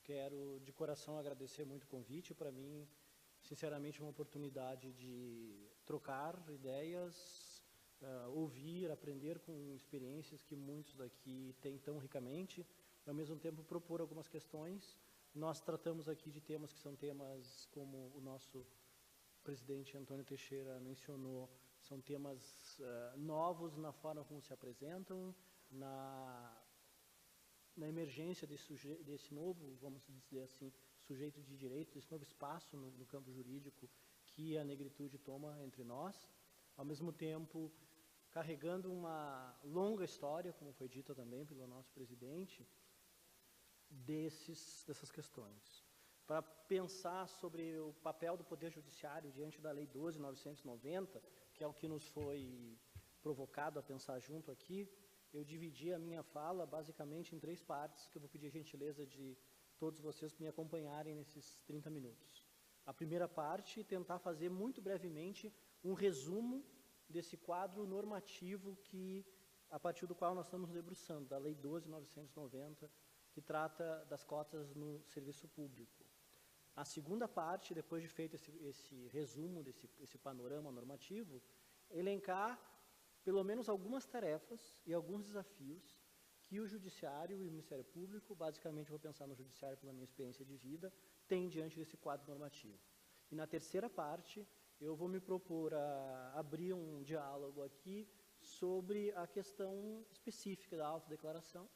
Quero, de coração, agradecer muito o convite. Para mim, sinceramente, é uma oportunidade de trocar ideias, ouvir, aprender com experiências que muitos daqui têm tão ricamente, e, ao mesmo tempo, propor algumas questões. Nós tratamos aqui de temas que são temas, como o nosso presidente Antônio Teixeira mencionou, são temas novos na forma como se apresentam, na emergência desse novo, vamos dizer assim, sujeito de direito, desse novo espaço no campo jurídico que a negritude toma entre nós, ao mesmo tempo carregando uma longa história, como foi dita também pelo nosso presidente, dessas questões. Para pensar sobre o papel do Poder Judiciário diante da Lei 12.990, que é o que nos foi provocado a pensar junto aqui, eu dividi a minha fala basicamente em 3 partes, que eu vou pedir a gentileza de todos vocês me acompanharem nesses 30 minutos. A primeira parte, tentar fazer muito brevemente um resumo desse quadro normativo a partir do qual nós estamos debruçando, da Lei 12.990, que trata das cotas no serviço público. A segunda parte, depois de feito esse resumo, esse panorama normativo, elencar pelo menos algumas tarefas e alguns desafios que o Judiciário e o Ministério Público, basicamente vou pensar no Judiciário pela minha experiência de vida, tem diante desse quadro normativo. E na terceira parte, eu vou me propor a abrir um diálogo aqui sobre a questão específica da autodeclaração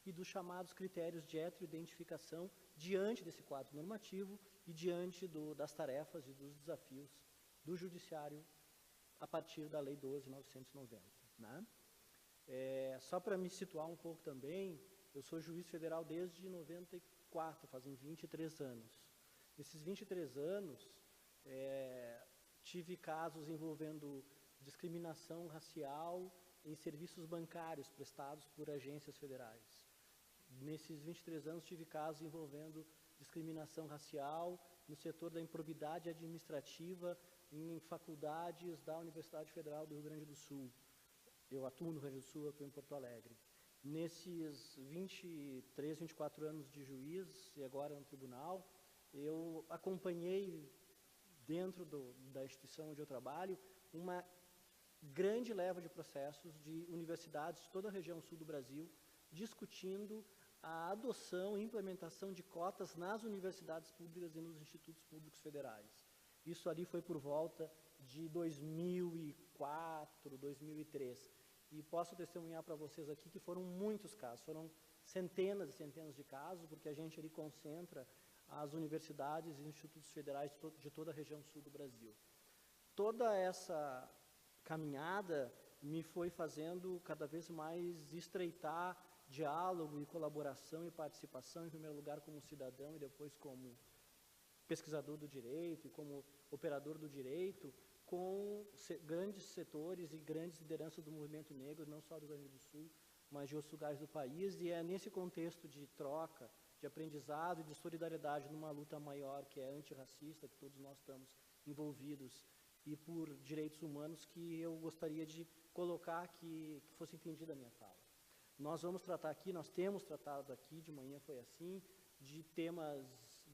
e dos chamados critérios de heteroidentificação diante desse quadro normativo e diante das tarefas e dos desafios do Judiciário a partir da Lei 12.990. Né? Só para me situar um pouco também, eu sou juiz federal desde 94, fazem 23 anos. Nesses 23 anos, tive casos envolvendo discriminação racial em serviços bancários prestados por agências federais. Nesses 23 anos, tive casos envolvendo discriminação racial no setor da improbidade administrativa em faculdades da Universidade Federal do Rio Grande do Sul. Eu atuo no Rio Grande do Sul, atuo em Porto Alegre. Nesses 23, 24 anos de juiz e agora no tribunal, eu acompanhei, dentro da instituição onde eu trabalho, uma grande leva de processos de universidades de toda a região sul do Brasil, discutindo a adoção e implementação de cotas nas universidades públicas e nos institutos públicos federais. Isso ali foi por volta de 2004, 2003. E posso testemunhar para vocês aqui que foram muitos casos, foram centenas e centenas de casos, porque a gente ali concentra as universidades e institutos federais de toda a região sul do Brasil. Toda essa caminhada me foi fazendo cada vez mais estreitar diálogo e colaboração e participação, em primeiro lugar como cidadão e depois como pesquisador do direito e como operador do direito, com grandes setores e grandes lideranças do movimento negro, não só do Rio Grande do Sul, mas de outros lugares do país, e é nesse contexto de troca, de aprendizado e de solidariedade numa luta maior, que é antirracista, que todos nós estamos envolvidos, e por direitos humanos, que eu gostaria de colocar que fosse entendida a minha fala. Nós vamos tratar aqui, nós temos tratado aqui, de manhã foi assim, de temas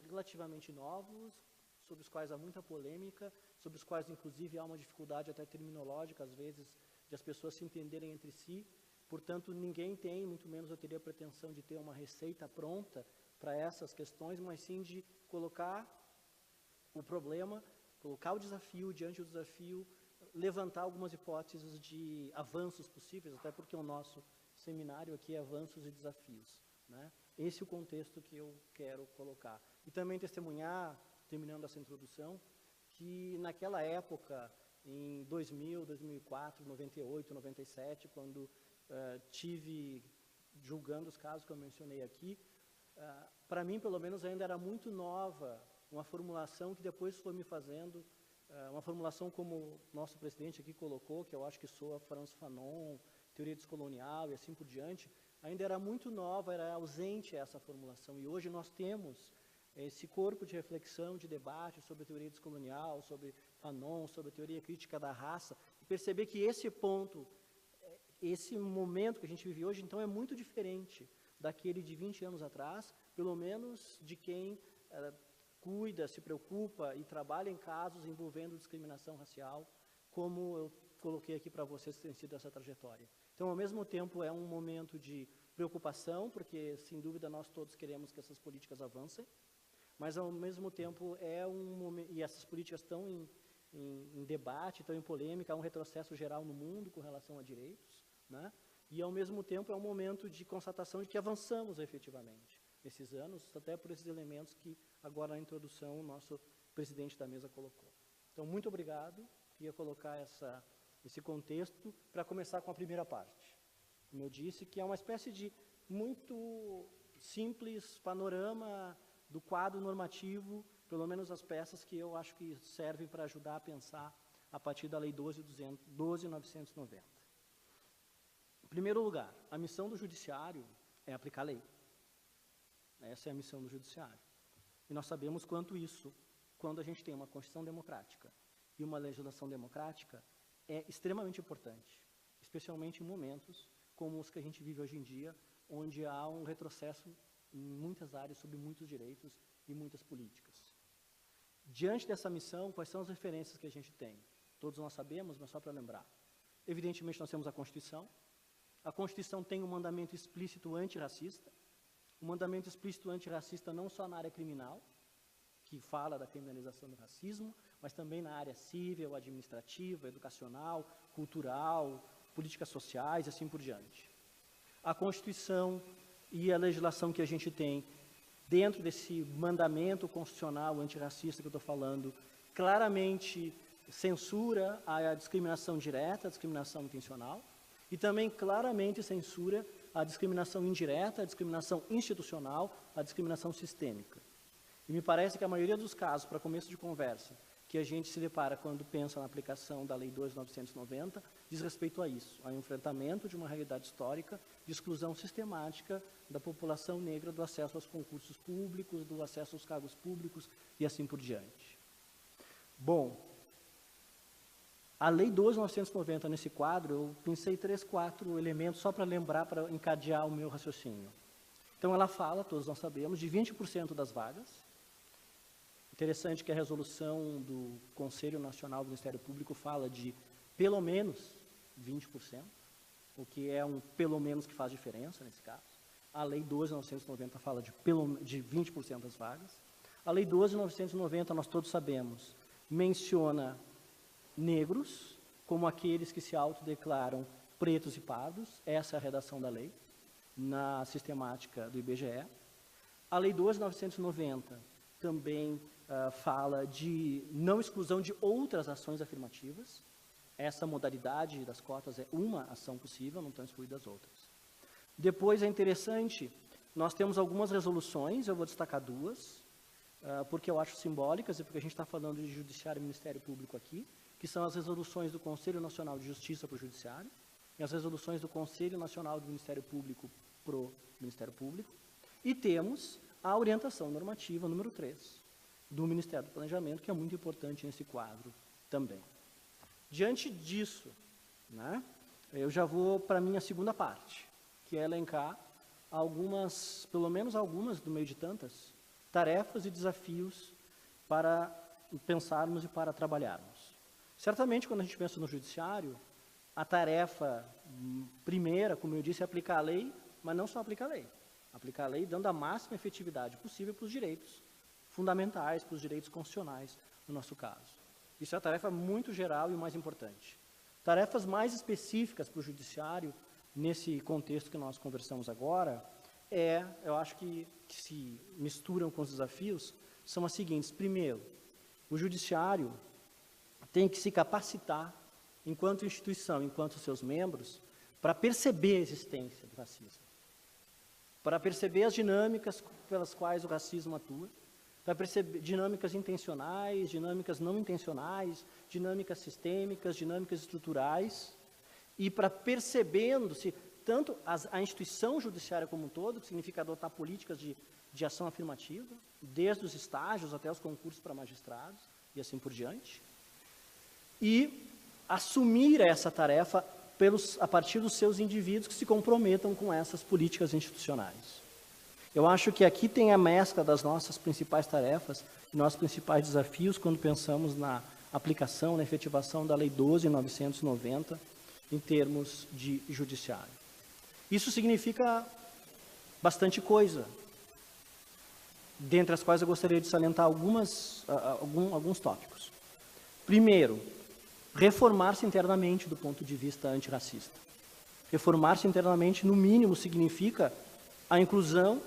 relativamente novos, sobre os quais há muita polêmica, sobre os quais, inclusive, há uma dificuldade até terminológica, às vezes, de as pessoas se entenderem entre si. Portanto, ninguém tem, muito menos eu teria a pretensão de ter uma receita pronta para essas questões, mas sim de colocar o problema, colocar o desafio diante do desafio, levantar algumas hipóteses de avanços possíveis, até porque o nosso seminário aqui é avanços e desafios, né? Esse é o contexto que eu quero colocar. E também testemunhar, terminando essa introdução, que naquela época, em 2000, 2004, 98, 97, quando tive julgando os casos que eu mencionei aqui, para mim, pelo menos, ainda era muito nova uma formulação que depois foi me fazendo, uma formulação como o nosso presidente aqui colocou, que eu acho que soa Franz Fanon, teoria descolonial e assim por diante, ainda era muito nova, era ausente essa formulação. E hoje nós temos esse corpo de reflexão, de debate sobre a teoria descolonial, sobre Fanon, sobre a teoria crítica da raça, e perceber que esse ponto, esse momento que a gente vive hoje, então, é muito diferente daquele de 20 anos atrás, pelo menos de quem cuida, se preocupa e trabalha em casos envolvendo discriminação racial, como eu coloquei aqui para vocês que tem sido essa trajetória. Então, ao mesmo tempo, é um momento de preocupação, porque, sem dúvida, nós todos queremos que essas políticas avancem, mas, ao mesmo tempo, é um momento, e essas políticas estão em debate, estão em polêmica, há um retrocesso geral no mundo com relação a direitos, né? E, ao mesmo tempo, é um momento de constatação de que avançamos efetivamente nesses anos, até por esses elementos que, agora, na introdução, o nosso presidente da mesa colocou. Então, muito obrigado. Queria colocar esse contexto para começar com a primeira parte. Como eu disse, que é uma espécie de muito simples panorama do quadro normativo, pelo menos as peças que eu acho que servem para ajudar a pensar a partir da Lei 12.990. Em primeiro lugar, a missão do Judiciário é aplicar a lei. Essa é a missão do Judiciário. E nós sabemos quanto isso, quando a gente tem uma Constituição democrática e uma legislação democrática, é extremamente importante, especialmente em momentos como os que a gente vive hoje em dia, onde há um retrocesso em muitas áreas sobre muitos direitos e muitas políticas. Diante dessa missão, quais são as referências que a gente tem? Todos nós sabemos, mas só para lembrar. Evidentemente, nós temos a Constituição. A Constituição tem um mandamento explícito antirracista. O mandamento explícito antirracista não só na área criminal, que fala da criminalização do racismo, mas também na área civil, administrativa, educacional, cultural, políticas sociais e assim por diante. A Constituição e a legislação que a gente tem dentro desse mandamento constitucional antirracista que eu estou falando, claramente censura a discriminação direta, a discriminação intencional, e também claramente censura a discriminação indireta, a discriminação institucional, a discriminação sistêmica. E me parece que a maioria dos casos, para começo de conversa, que a gente se depara quando pensa na aplicação da Lei 12.990, diz respeito a isso, ao enfrentamento de uma realidade histórica de exclusão sistemática da população negra do acesso aos concursos públicos, do acesso aos cargos públicos e assim por diante. Bom, a Lei 12.990, nesse quadro, eu pensei 3, 4 elementos só para lembrar, para encadear o meu raciocínio. Então, ela fala, todos nós sabemos, de 20% das vagas. Interessante que a resolução do Conselho Nacional do Ministério Público fala de pelo menos 20%, o que é um pelo menos que faz diferença nesse caso. A Lei 12.990 fala de 20% das vagas. A Lei 12.990, nós todos sabemos, menciona negros como aqueles que se autodeclaram pretos e pardos. Essa é a redação da lei, na sistemática do IBGE. A Lei 12.990 também fala de não exclusão de outras ações afirmativas. Essa modalidade das cotas é uma ação possível, não estão excluídas outras. Depois é interessante, nós temos algumas resoluções, eu vou destacar 2, porque eu acho simbólicas e porque a gente está falando de Judiciário e Ministério Público aqui, que são as resoluções do Conselho Nacional de Justiça para o Judiciário e as resoluções do Conselho Nacional do Ministério Público para o Ministério Público. E temos a orientação normativa número 3, do Ministério do Planejamento, que é muito importante nesse quadro também. Diante disso, né, eu já vou para a minha segunda parte, que é elencar algumas, pelo menos algumas do meio de tantas, tarefas e desafios para pensarmos e para trabalharmos. Certamente, quando a gente pensa no Judiciário, a tarefa primeira, como eu disse, é aplicar a lei, mas não só aplicar a lei. Aplicar a lei dando a máxima efetividade possível para os direitos fundamentais, para os direitos constitucionais, no nosso caso. Isso é a tarefa muito geral e o mais importante. Tarefas mais específicas para o Judiciário, nesse contexto que nós conversamos agora, eu acho que se misturam com os desafios, são as seguintes. Primeiro, o Judiciário tem que se capacitar, enquanto instituição, enquanto seus membros, para perceber a existência do racismo, para perceber as dinâmicas pelas quais o racismo atua, para perceber dinâmicas intencionais, dinâmicas não intencionais, dinâmicas sistêmicas, dinâmicas estruturais, e para percebendo-se tanto a instituição judiciária como um todo, que significa adotar políticas de ação afirmativa, desde os estágios até os concursos para magistrados, e assim por diante, e assumir essa tarefa a partir dos seus indivíduos que se comprometam com essas políticas institucionais. Eu acho que aqui tem a mescla das nossas principais tarefas e nossos principais desafios quando pensamos na aplicação, na efetivação da Lei 12.990 em termos de judiciário. Isso significa bastante coisa, dentre as quais eu gostaria de salientar alguns tópicos. Primeiro, reformar-se internamente do ponto de vista antirracista. Reformar-se internamente, no mínimo, significa a inclusão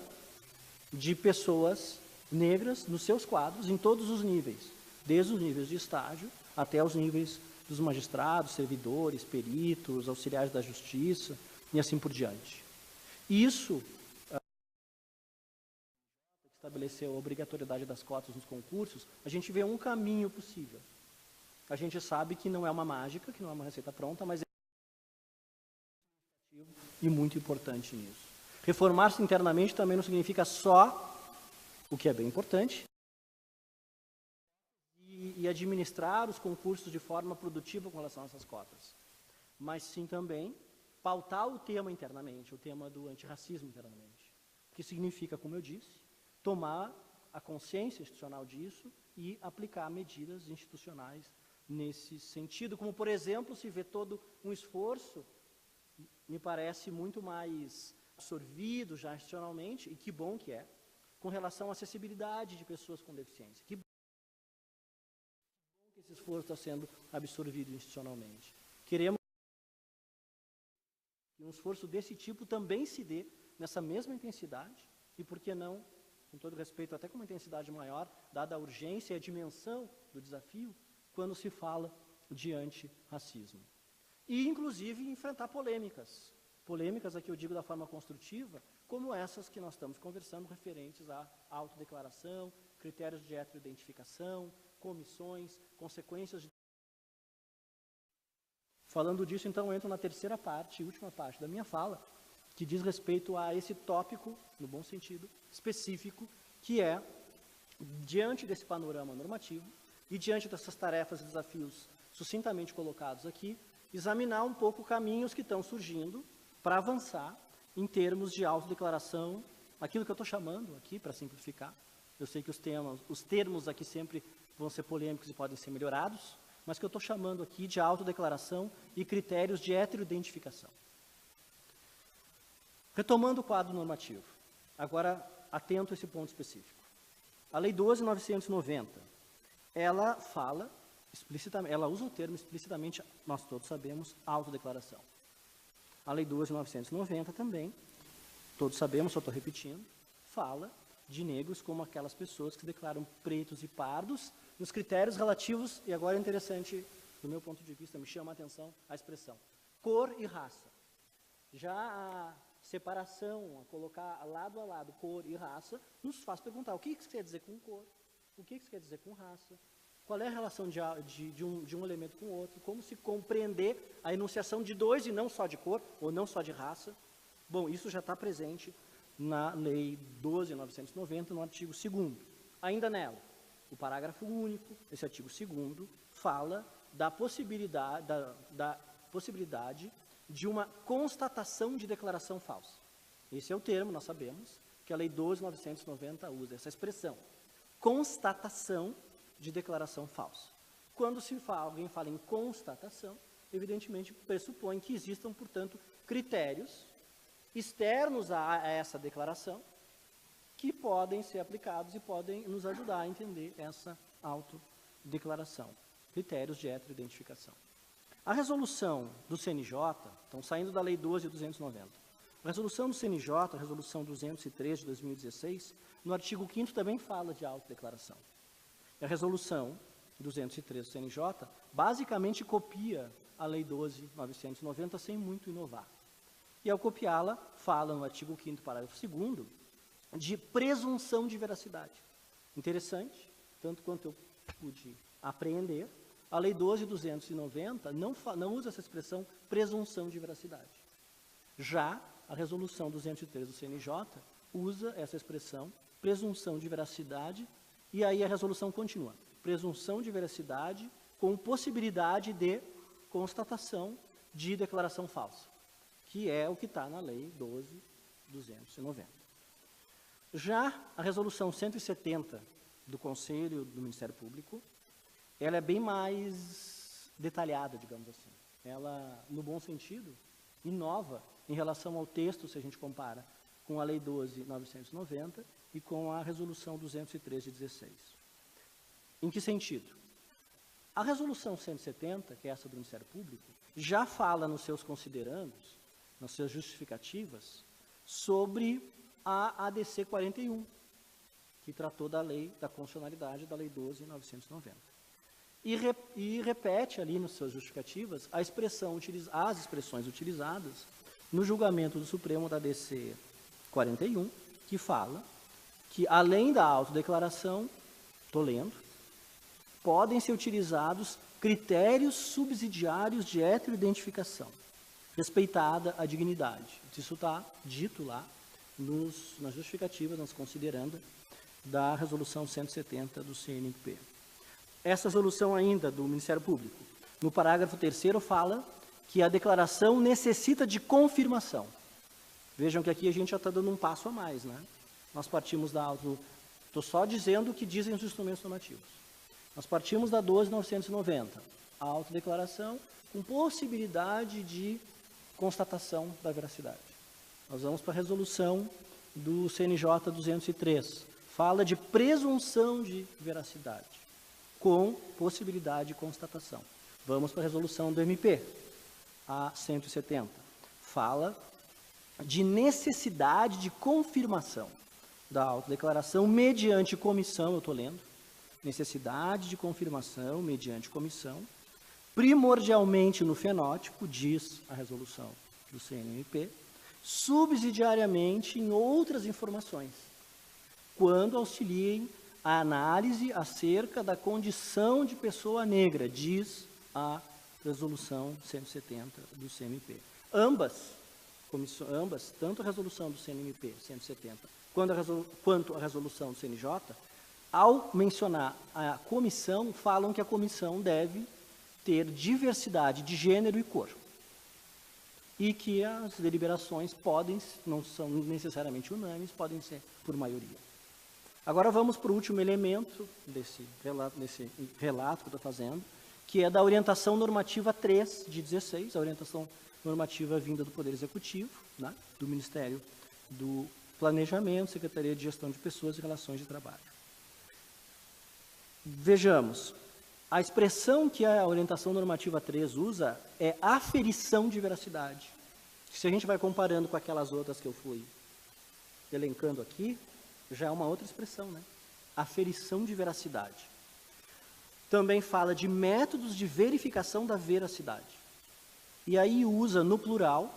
de pessoas negras nos seus quadros, em todos os níveis, desde os níveis de estágio até os níveis dos magistrados, servidores, peritos, auxiliares da justiça e assim por diante. Isso estabeleceu a obrigatoriedade das cotas nos concursos, a gente vê um caminho possível. A gente sabe que não é uma mágica, que não é uma receita pronta, mas é e muito importante nisso. Reformar-se internamente também não significa só, o que é bem importante, e administrar os concursos de forma produtiva com relação a essas cotas, mas sim também pautar o tema internamente, o tema do antirracismo internamente, que significa, como eu disse, tomar a consciência institucional disso e aplicar medidas institucionais nesse sentido, como, por exemplo, se vê todo um esforço, me parece muito mais absorvido já institucionalmente, e que bom que é, com relação à acessibilidade de pessoas com deficiência. Que bom que esse esforço está sendo absorvido institucionalmente. Queremos que um esforço desse tipo também se dê nessa mesma intensidade, e por que não, com todo respeito, até com uma intensidade maior, dada a urgência e a dimensão do desafio, quando se fala de antirracismo. E, inclusive, enfrentar polêmicas. Polêmicas, aqui eu digo da forma construtiva, como essas que nós estamos conversando, referentes à autodeclaração, critérios de heteroidentificação, comissões, consequências de... Falando disso, então, eu entro na terceira parte, última parte da minha fala, que diz respeito a esse tópico, no bom sentido, específico, que é, diante desse panorama normativo, e diante dessas tarefas e desafios sucintamente colocados aqui, examinar um pouco caminhos que estão surgindo para avançar em termos de autodeclaração, aquilo que eu estou chamando aqui, para simplificar. Eu sei que os termos aqui sempre vão ser polêmicos e podem ser melhorados, mas que eu estou chamando aqui de autodeclaração e critérios de heteroidentificação. Retomando o quadro normativo, agora atento a esse ponto específico. A Lei 12.990, ela fala explicitamente, ela usa o termo explicitamente, nós todos sabemos, autodeclaração. A Lei 12.990 também, todos sabemos, só estou repetindo, fala de negros como aquelas pessoas que se declaram pretos e pardos, nos critérios relativos, e agora é interessante, do meu ponto de vista, me chama a atenção a expressão, cor e raça. Já a separação, a colocar lado a lado cor e raça, nos faz perguntar o que isso quer dizer com cor, o que isso quer dizer com raça, qual é a relação de um elemento com o outro, como se compreender a enunciação de dois e não só de cor, ou não só de raça. Bom, isso já está presente na Lei 12.990, no artigo 2º. Ainda nela, o parágrafo único, esse artigo 2º, fala da possibilidade de uma constatação de declaração falsa. Esse é o termo, nós sabemos, que a Lei 12.990 usa, essa expressão. Constatação de declaração falsa. Quando alguém fala em constatação, evidentemente pressupõe que existam, portanto, critérios externos a essa declaração que podem ser aplicados e podem nos ajudar a entender essa autodeclaração. Critérios de heteroidentificação. A resolução do CNJ, então saindo da Lei 12.290, a resolução do CNJ, a resolução 203 de 2016, no artigo 5º também fala de autodeclaração. A resolução 203 do CNJ basicamente copia a Lei 12.990 sem muito inovar. E ao copiá-la, fala no artigo 5º, parágrafo 2º, de presunção de veracidade. Interessante, tanto quanto eu pude apreender, a Lei 12.290 não usa essa expressão presunção de veracidade. Já a resolução 203 do CNJ usa essa expressão presunção de veracidade, e aí a resolução continua. Presunção de veracidade com possibilidade de constatação de declaração falsa, que é o que está na Lei 12.290. Já a Resolução 170 do Conselho do Ministério Público, ela é bem mais detalhada, digamos assim. Ela, no bom sentido, inova em relação ao texto, se a gente compara com a Lei 12.990 e com a Resolução 203 de 16. Em que sentido? A Resolução 170, que é essa do Ministério Público, já fala nos seus considerandos, nas suas justificativas, sobre a ADC 41, que tratou da lei da constitucionalidade da Lei 12.990. E repete ali nas suas justificativas as expressões utilizadas no julgamento do Supremo da ADC 41, que fala que, além da autodeclaração, estou lendo, podem ser utilizados critérios subsidiários de heteroidentificação, respeitada a dignidade. Isso está dito lá nas justificativas, nas considerandas da Resolução 170 do CNMP. Essa resolução ainda do Ministério Público, no parágrafo 3º, fala que a declaração necessita de confirmação. Vejam que aqui a gente já está dando um passo a mais, né? Nós partimos da auto... Estou só dizendo o que dizem os instrumentos normativos. Nós partimos da 12.990, a autodeclaração com possibilidade de constatação da veracidade. Nós vamos para a resolução do CNJ 203. Fala de presunção de veracidade, com possibilidade de constatação. Vamos para a resolução do MP, a 170. Fala de necessidade de confirmação da autodeclaração mediante comissão, eu estou lendo, necessidade de confirmação mediante comissão, primordialmente no fenótipo, diz a resolução do CNMP, subsidiariamente em outras informações, quando auxiliem a análise acerca da condição de pessoa negra, diz a resolução 170 do CNMP. Ambas, tanto a resolução do CNMP 170 quanto a resolução do CNJ, ao mencionar a comissão, falam que a comissão deve ter diversidade de gênero e cor. E que as deliberações não são necessariamente unânimes, podem ser por maioria. Agora vamos para o último elemento desse relato que eu estou fazendo, que é da orientação normativa 3 de 16, a orientação normativa vinda do Poder Executivo, né, do Ministério do Planejamento, Secretaria de Gestão de Pessoas e Relações de Trabalho. Vejamos, a expressão que a orientação normativa 3 usa é aferição de veracidade. Se a gente vai comparando com aquelas outras que eu fui elencando aqui, já é uma outra expressão, né? Aferição de veracidade. Também fala de métodos de verificação da veracidade. E aí usa no plural,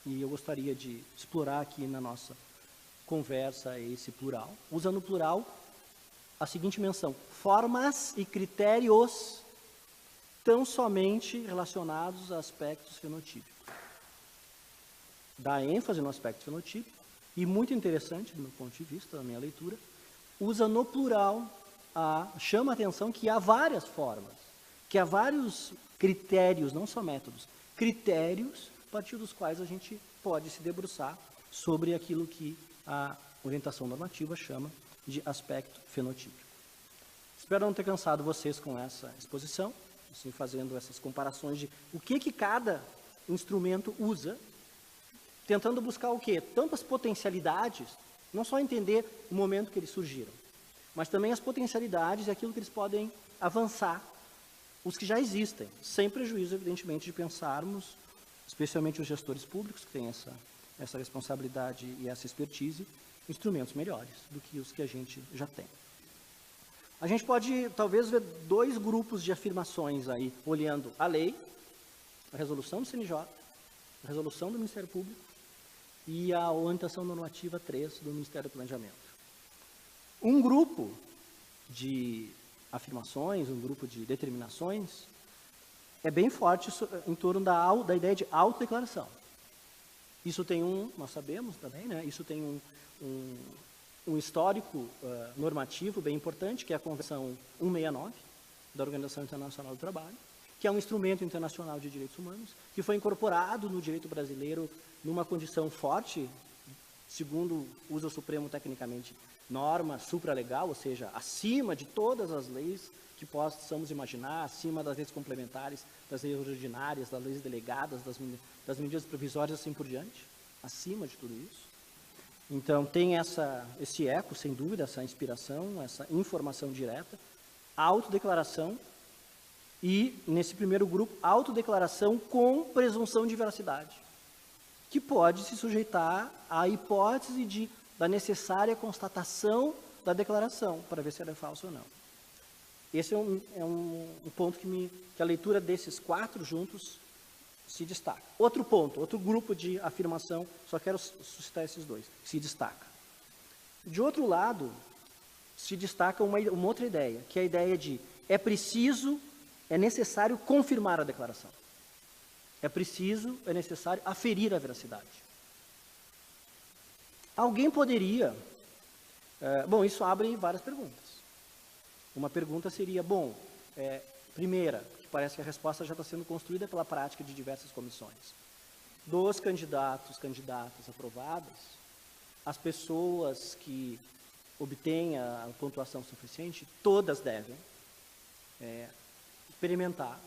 e eu gostaria de explorar aqui na nossa conversa esse plural, usa no plural a seguinte menção: formas e critérios tão somente relacionados a aspectos fenotípicos. Dá ênfase no aspecto fenotípico, e muito interessante, do meu ponto de vista, da minha leitura, usa no plural, chama a atenção que há várias formas, que há vários critérios, não só métodos, critérios a partir dos quais a gente pode se debruçar sobre aquilo que a orientação normativa chama de aspecto fenotípico. Espero não ter cansado vocês com essa exposição, assim, fazendo essas comparações de o que cada instrumento usa, tentando buscar o quê? Tantas potencialidades, não só entender o momento que eles surgiram, mas também as potencialidades e aquilo que eles podem avançar, os que já existem, sem prejuízo, evidentemente, de pensarmos, especialmente os gestores públicos, que têm essa responsabilidade e essa expertise, instrumentos melhores do que os que a gente já tem. A gente pode, talvez, ver dois grupos de afirmações aí, olhando a lei, a resolução do CNJ, a resolução do Ministério Público e a orientação normativa 3 do Ministério do Planejamento. Um grupo de afirmações, um grupo de determinações, é bem forte em torno da ideia de autodeclaração. Isso tem nós sabemos também, né, isso tem um histórico normativo bem importante, que é a Convenção 169, da Organização Internacional do Trabalho, que é um instrumento internacional de direitos humanos, que foi incorporado no direito brasileiro numa condição forte, segundo usa o Supremo tecnicamente, norma supralegal, ou seja, acima de todas as leis que possamos imaginar, acima das leis complementares, das leis ordinárias, das leis delegadas, das medidas provisórias, assim por diante, acima de tudo isso. Então, tem esse eco, sem dúvida, essa inspiração, essa informação direta, a autodeclaração e, nesse primeiro grupo, autodeclaração com presunção de veracidade, que pode se sujeitar à hipótese da necessária constatação da declaração, para ver se ela é falsa ou não. Esse é um ponto que a leitura desses 4 juntos se destaca. Outro ponto, outro grupo de afirmação, só quero suscitar esses 2, se destaca. De outro lado, se destaca uma outra ideia, que é a ideia de é necessário confirmar a declaração. É necessário aferir a veracidade. Alguém poderia... bom, isso abre várias perguntas. Uma pergunta seria, primeira, que parece que a resposta já está sendo construída pela prática de diversas comissões. Dos candidatas aprovadas, as pessoas que obtêm a pontuação suficiente, todas devem experimentar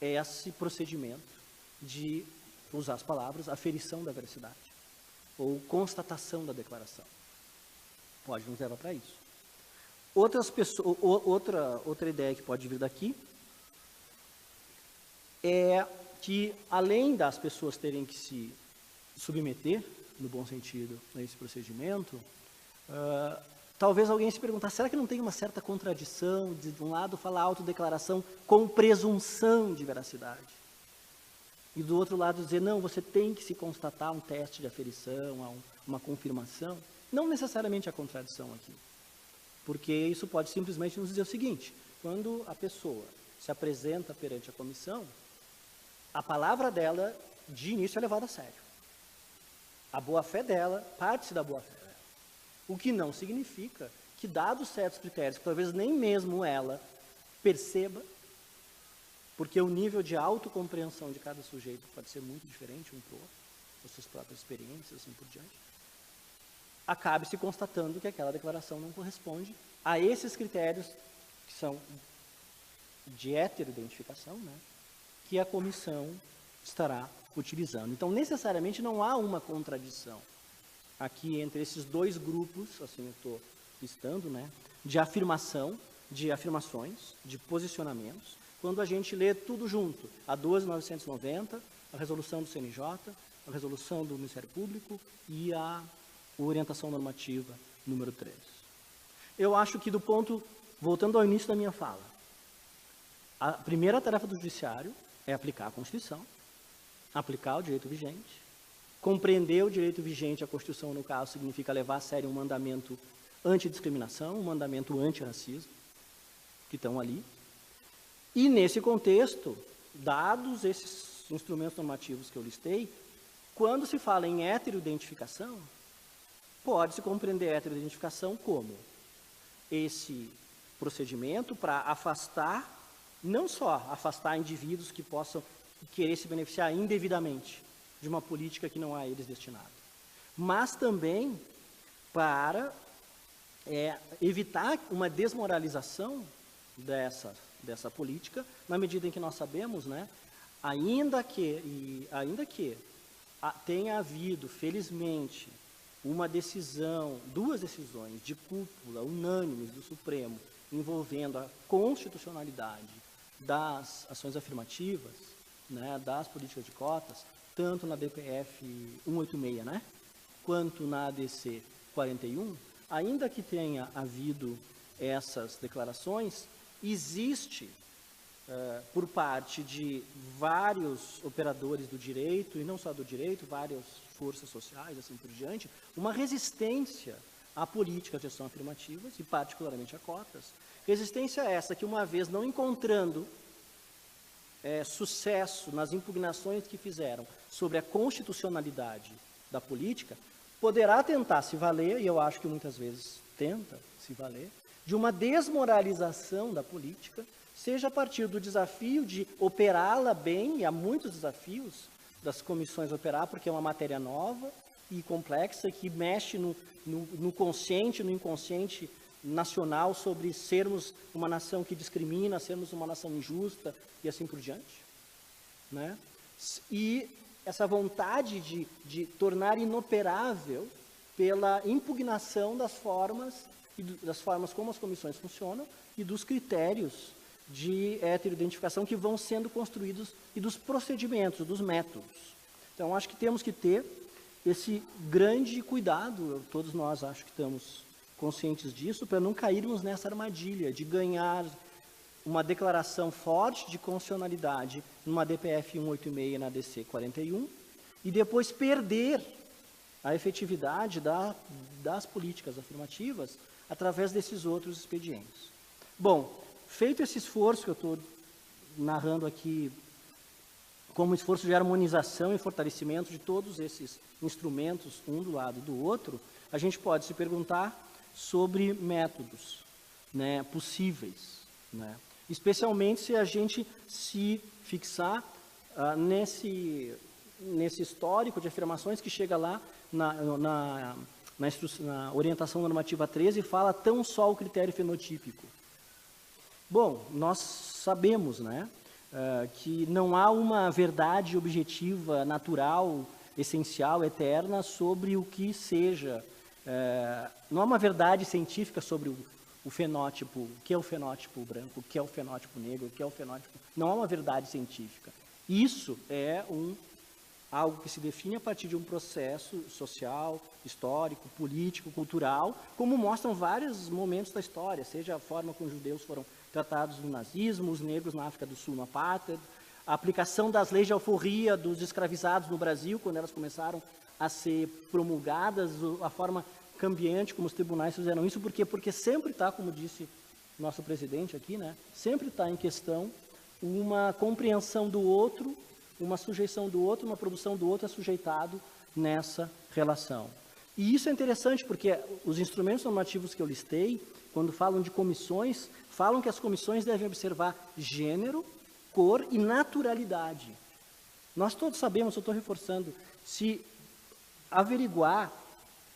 esse procedimento de usar as palavras aferição da veracidade, ou constatação da declaração. Pode nos levar para isso. Outra ideia que pode vir daqui é que, além das pessoas terem que se submeter, no bom sentido, a esse procedimento, talvez alguém se perguntar, será que não tem uma certa contradição de um lado, falar autodeclaração com presunção de veracidade? E do outro lado dizer, não, você tem que se constatar um teste de aferição, uma confirmação. Não necessariamente a contradição aqui. Porque isso pode simplesmente nos dizer o seguinte, quando a pessoa se apresenta perante a comissão, a palavra dela, de início, é levada a sério. A boa-fé dela, parte-se da boa-fé dela. O que não significa que, dados certos critérios, que talvez nem mesmo ela perceba, porque o nível de autocompreensão de cada sujeito pode ser muito diferente um para o outro, as suas próprias experiências, assim por diante, acabe se constatando que aquela declaração não corresponde a esses critérios que são de heteroidentificação, né, que a comissão estará utilizando. Então, necessariamente, não há uma contradição aqui entre esses 2 grupos, assim eu estou listando, né, de afirmações, de posicionamentos, quando a gente lê tudo junto, a 12.990, a resolução do CNJ, a resolução do Ministério Público e a orientação normativa número 3. Eu acho que voltando ao início da minha fala, a primeira tarefa do Judiciário é aplicar a Constituição, aplicar o direito vigente, compreender o direito vigente, a Constituição, no caso, significa levar a sério um mandamento antidiscriminação, um mandamento antirracismo, que estão ali. E, nesse contexto, dados esses instrumentos normativos que eu listei, quando se fala em heteroidentificação, pode-se compreender a heteroidentificação como esse procedimento para afastar, não só afastar indivíduos que possam querer se beneficiar indevidamente de uma política que não é a eles destinada, mas também para evitar uma desmoralização dessa política, na medida em que nós sabemos, né, ainda que tenha havido, felizmente, duas decisões de cúpula unânimes do Supremo envolvendo a constitucionalidade das ações afirmativas, né, das políticas de cotas, tanto na DPF 186, né, quanto na ADC 41, ainda que tenha havido essas declarações, existe, por parte de vários operadores do direito, e não só do direito, várias forças sociais, assim por diante, uma resistência à política de ação afirmativas, e particularmente a cotas. Resistência essa que, uma vez não encontrando sucesso nas impugnações que fizeram sobre a constitucionalidade da política, poderá tentar se valer, e eu acho que muitas vezes tenta se valer, de uma desmoralização da política, seja a partir do desafio de operá-la bem, e há muitos desafios das comissões operar, porque é uma matéria nova e complexa, que mexe no consciente, no inconsciente nacional sobre sermos uma nação que discrimina, sermos uma nação injusta e assim por diante, né? E essa vontade de tornar inoperável pela impugnação das formas como as comissões funcionam e dos critérios de heteroidentificação que vão sendo construídos e dos procedimentos, dos métodos. Então, acho que temos que ter esse grande cuidado, todos nós acho que estamos conscientes disso, para não cairmos nessa armadilha de ganhar uma declaração forte de constitucionalidade numa DPF 186 e na DC 41, e depois perder a efetividade das políticas afirmativas através desses outros expedientes. Bom, feito esse esforço que eu estou narrando aqui como esforço de harmonização e fortalecimento de todos esses instrumentos, um do lado do outro, a gente pode se perguntar sobre métodos, né, possíveis, né? Especialmente se a gente se fixar nesse histórico de afirmações que chega lá na orientação normativa 13 e fala tão só o critério fenotípico. Bom, nós sabemos, né, que não há uma verdade objetiva, natural, essencial, eterna sobre o que seja. Não há uma verdade científica sobre o fenótipo, o que é o fenótipo branco, o que é o fenótipo negro, o que é o fenótipo... Não há uma verdade científica. Isso é algo que se define a partir de um processo social, histórico, político, cultural, como mostram vários momentos da história, seja a forma como os judeus foram tratados no nazismo, os negros na África do Sul no apartheid, a aplicação das leis de alforria dos escravizados no Brasil, quando elas começaram a ser promulgadas, a forma cambiante como os tribunais fizeram isso, porque sempre está, como disse nosso presidente aqui, né, sempre está em questão uma compreensão do outro, uma sujeição do outro, uma produção do outro sujeitado nessa relação. E isso é interessante porque os instrumentos normativos que eu listei, quando falam de comissões, falam que as comissões devem observar gênero, cor e naturalidade. Nós todos sabemos, eu estou reforçando, se averiguar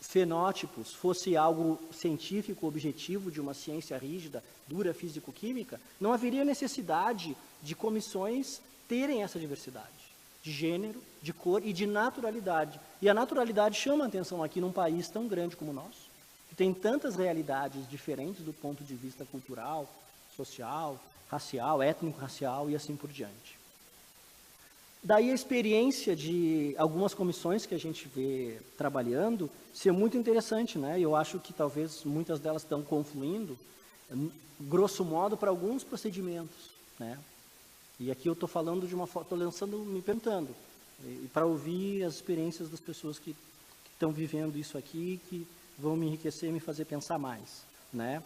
fenótipos fosse algo científico, objetivo, de uma ciência rígida, dura, físico-química, não haveria necessidade de comissões terem essa diversidade de gênero, de cor e de naturalidade. E a naturalidade chama a atenção aqui num país tão grande como o nosso, que tem tantas realidades diferentes do ponto de vista cultural, social, racial, étnico-racial e assim por diante. Daí a experiência de algumas comissões que a gente vê trabalhando ser muito interessante, né? Eu acho que talvez muitas delas estão confluindo, grosso modo, para alguns procedimentos, né? E aqui eu estou falando de uma forma, estou lançando, me perguntando, e para ouvir as experiências das pessoas que estão vivendo isso aqui, que vão me enriquecer e me fazer pensar mais, né?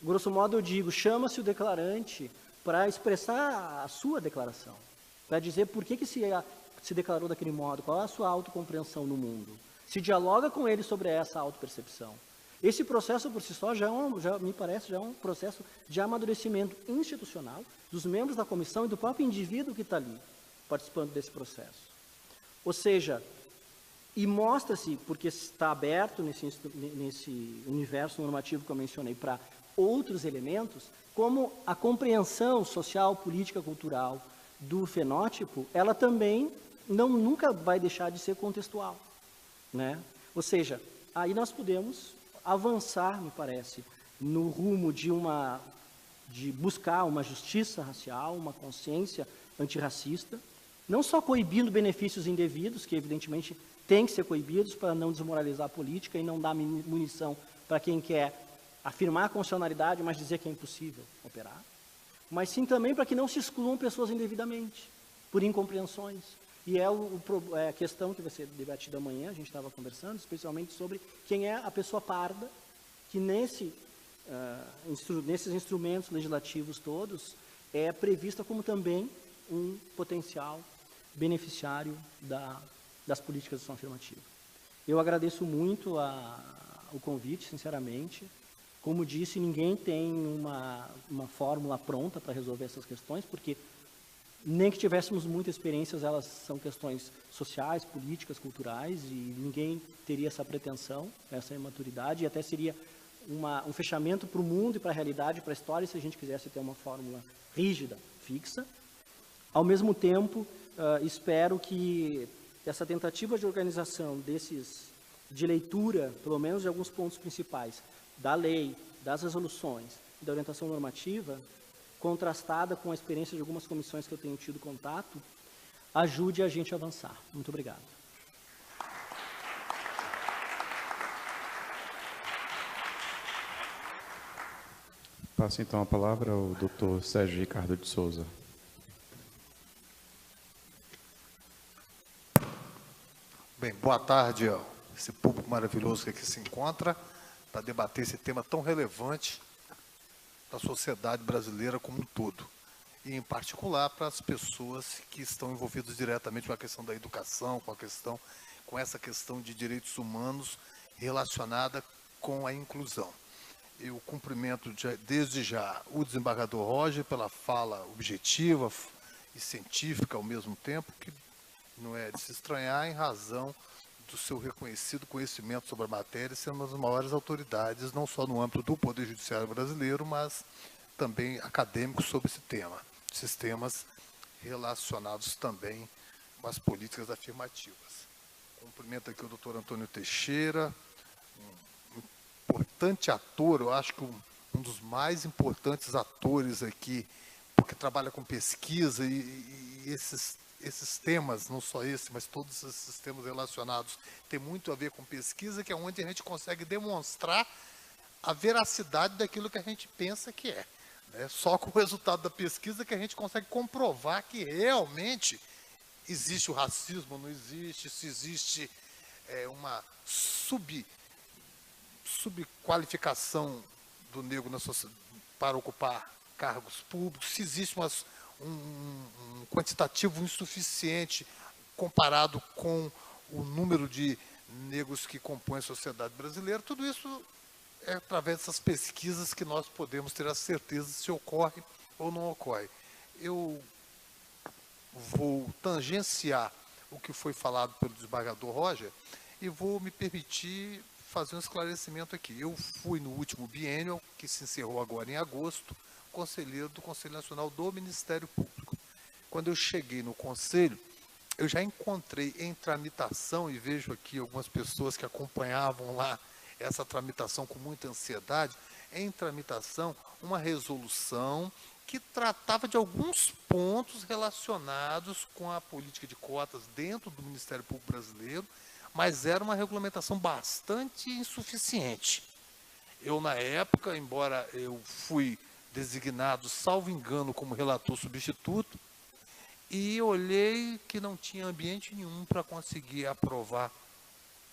Grosso modo eu digo, chama-se o declarante para expressar a sua declaração, para dizer por que se declarou daquele modo, qual é a sua autocompreensão no mundo, se dialoga com ele sobre essa autopercepção. Esse processo por si só me parece já é um processo de amadurecimento institucional dos membros da comissão e do próprio indivíduo que está ali participando desse processo. Ou seja, e mostra-se, porque está aberto nesse universo normativo que eu mencionei para outros elementos, como a compreensão social, política, cultural do fenótipo, ela também nunca vai deixar de ser contextual, né? Ou seja, aí nós podemos avançar, me parece, no rumo de buscar uma justiça racial, uma consciência antirracista, não só coibindo benefícios indevidos, que evidentemente têm que ser coibidos para não desmoralizar a política e não dar munição para quem quer afirmar a constitucionalidade, mas dizer que é impossível operar, mas sim também para que não se excluam pessoas indevidamente, por incompreensões. E é a questão que vai ser debatida amanhã, a gente estava conversando, especialmente sobre quem é a pessoa parda, que nesses instrumentos legislativos todos, é prevista como também um potencial beneficiário das políticas de ação afirmativa. Eu agradeço muito o convite, sinceramente. Como disse, ninguém tem uma fórmula pronta para resolver essas questões, porque nem que tivéssemos muitas experiências, elas são questões sociais, políticas, culturais, e ninguém teria essa pretensão, essa imaturidade, e até seria um fechamento para o mundo e para a realidade, para a história, se a gente quisesse ter uma fórmula rígida, fixa. Ao mesmo tempo, espero que essa tentativa de organização de leitura, pelo menos de alguns pontos principais, da lei, das resoluções, da orientação normativa, contrastada com a experiência de algumas comissões que eu tenho tido contato, ajude a gente a avançar. Muito obrigado. Passo então a palavra ao Dr. Sérgio Ricardo de Souza. Bem, boa tarde a esse público maravilhoso que aqui se encontra para debater esse tema tão relevante da sociedade brasileira como um todo, e em particular para as pessoas que estão envolvidas diretamente com a questão da educação, com essa questão de direitos humanos relacionada com a inclusão. Eu cumprimento desde já o desembargador Roger pela fala objetiva e científica ao mesmo tempo, que não é de se estranhar em razão do seu reconhecido conhecimento sobre a matéria, sendo uma das maiores autoridades, não só no âmbito do Poder Judiciário brasileiro, mas também acadêmico sobre esse tema, esses temas relacionados também com as políticas afirmativas. Cumprimento aqui o doutor Antônio Teixeira, um importante ator, eu acho que um dos mais importantes atores aqui, porque trabalha com pesquisa e esses temas, não só esse, mas todos esses temas relacionados, tem muito a ver com pesquisa, que é onde a gente consegue demonstrar a veracidade daquilo que a gente pensa que é. Né? Só com o resultado da pesquisa que a gente consegue comprovar que realmente existe o racismo, não existe, se existe uma subqualificação do negro para ocupar cargos públicos, se existe um quantitativo insuficiente comparado com o número de negros que compõem a sociedade brasileira. Tudo isso é através dessas pesquisas que nós podemos ter a certeza se ocorre ou não ocorre. Eu vou tangenciar o que foi falado pelo desembargador Roger e vou me permitir fazer um esclarecimento aqui. Eu fui no último biênio, que se encerrou agora em agosto, conselheiro do Conselho Nacional do Ministério Público. Quando eu cheguei no Conselho, eu já encontrei em tramitação, e vejo aqui algumas pessoas que acompanhavam lá essa tramitação com muita ansiedade, em tramitação uma resolução que tratava de alguns pontos relacionados com a política de cotas dentro do Ministério Público Brasileiro, mas era uma regulamentação bastante insuficiente. Eu, na época, embora eu fui designado, salvo engano, como relator substituto, e olhei que não tinha ambiente nenhum para conseguir aprovar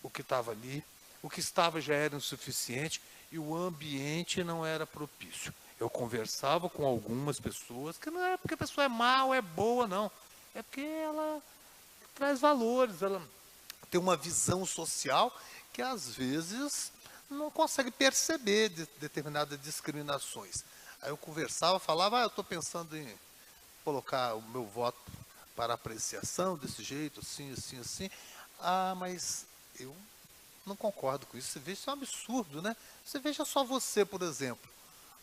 o que estava ali. O que estava já era insuficiente e o ambiente não era propício. Eu conversava com algumas pessoas, que não é porque a pessoa é má ou é boa, não. É porque ela traz valores, ela tem uma visão social que, às vezes, não consegue perceber determinadas discriminações. Aí eu conversava, falava, eu estou pensando em colocar o meu voto para apreciação desse jeito, assim, assim, assim. Mas eu não concordo com isso. Você veja, isso é um absurdo, né? Você veja só você, por exemplo.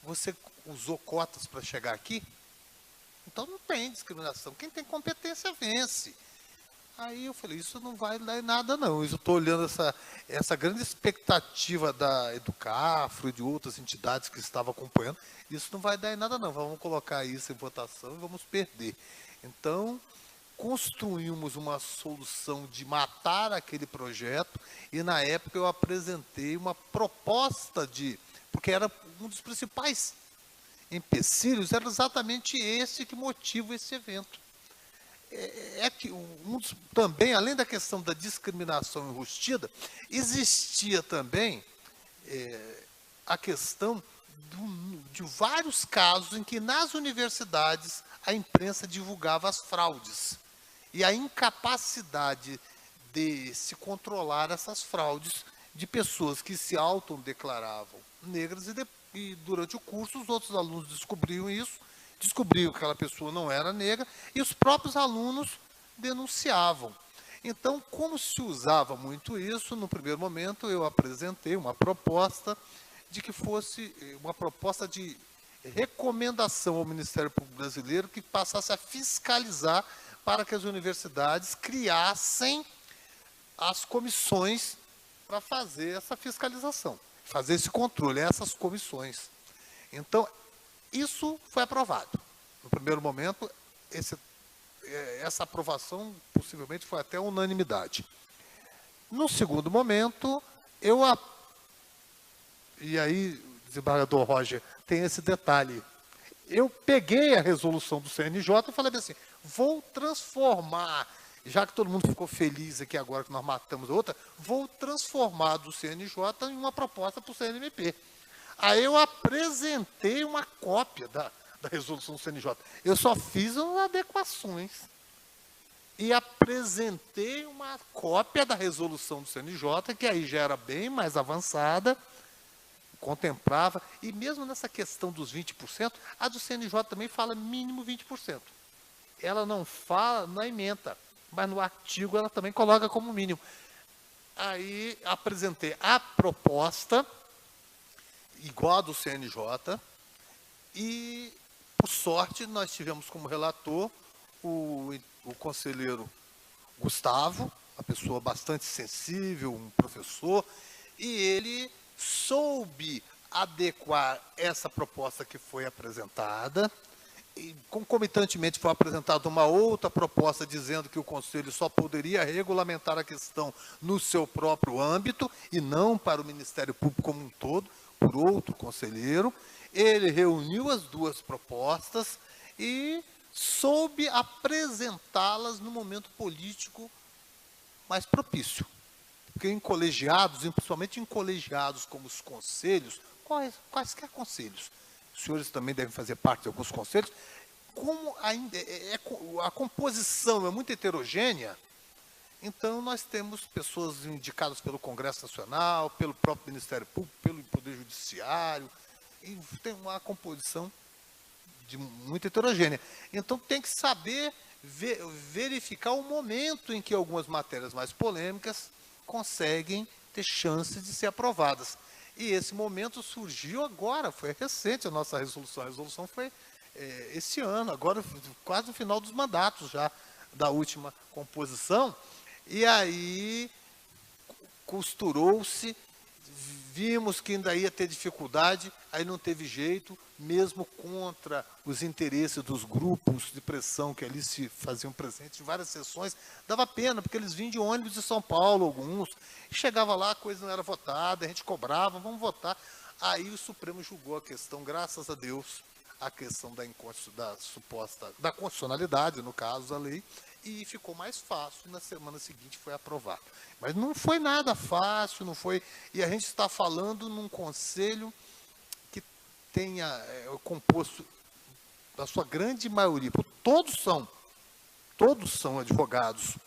Você usou cotas para chegar aqui? Então não tem discriminação. Quem tem competência vence. Aí eu falei, isso não vai dar em nada, não. Eu estou olhando essa grande expectativa da Educafro e de outras entidades que estavam acompanhando. Isso não vai dar em nada, não. Vamos colocar isso em votação e vamos perder. Então, construímos uma solução de matar aquele projeto e, na época, eu apresentei uma proposta porque era um dos principais empecilhos, era exatamente esse que motiva esse evento. Que também, além da questão da discriminação enrustida, existia também a questão de vários casos em que nas universidades a imprensa divulgava as fraudes e a incapacidade de se controlar essas fraudes de pessoas que se autodeclaravam negras e E durante o curso, os outros alunos descobriam isso, descobriam que aquela pessoa não era negra, e os próprios alunos denunciavam. Então, como se usava muito isso, no primeiro momento eu apresentei uma proposta de que fosse uma proposta de recomendação ao Ministério Público Brasileiro que passasse a fiscalizar para que as universidades criassem as comissões para fazer essa fiscalização, fazer esse controle, essas comissões. Então, isso foi aprovado. No primeiro momento, essa aprovação possivelmente foi até unanimidade. No segundo momento, e aí, desembargador Roger, tem esse detalhe. Eu peguei a resolução do CNJ e falei assim, vou transformar, já que todo mundo ficou feliz aqui agora que nós matamos outra, vou transformar do CNJ em uma proposta para o CNMP. Aí eu apresentei uma cópia da resolução do CNJ. Eu só fiz as adequações. E apresentei uma cópia da resolução do CNJ, que aí já era bem mais avançada, contemplava, e mesmo nessa questão dos 20%, a do CNJ também fala mínimo 20%. Ela não fala na ementa, mas no artigo ela também coloca como mínimo. Aí apresentei a proposta, igual a do CNJ, e, por sorte, nós tivemos como relator o conselheiro Gustavo, uma pessoa bastante sensível, um professor, e ele soube adequar essa proposta que foi apresentada, e concomitantemente foi apresentada uma outra proposta dizendo que o Conselho só poderia regulamentar a questão no seu próprio âmbito e não para o Ministério Público como um todo, por outro conselheiro. Ele reuniu as duas propostas e soube apresentá-las no momento político mais propício. Porque em colegiados, principalmente em colegiados como os conselhos, quaisquer conselhos, os senhores também devem fazer parte de alguns conselhos, como ainda a composição é muito heterogênea, então nós temos pessoas indicadas pelo Congresso Nacional, pelo próprio Ministério Público, pelo Poder Judiciário, e tem uma composição muito heterogênea. Então tem que saber verificar o momento em que algumas matérias mais polêmicas conseguem ter chance de ser aprovadas. E esse momento surgiu agora, foi recente a nossa resolução. A resolução foi esse ano, agora quase no final dos mandatos já da última composição. E aí costurou-se, vimos que ainda ia ter dificuldade, aí não teve jeito, mesmo contra os interesses dos grupos de pressão que ali se faziam presentes em várias sessões, dava pena, porque eles vinham de ônibus de São Paulo, alguns, e chegava lá, a coisa não era votada, a gente cobrava, vamos votar. Aí o Supremo julgou a questão, graças a Deus, a questão da constitucionalidade, no caso da lei, e ficou mais fácil, e na semana seguinte foi aprovado. Mas não foi nada fácil, não foi. E a gente está falando num conselho que tenha composto, da sua grande maioria, todos são advogados,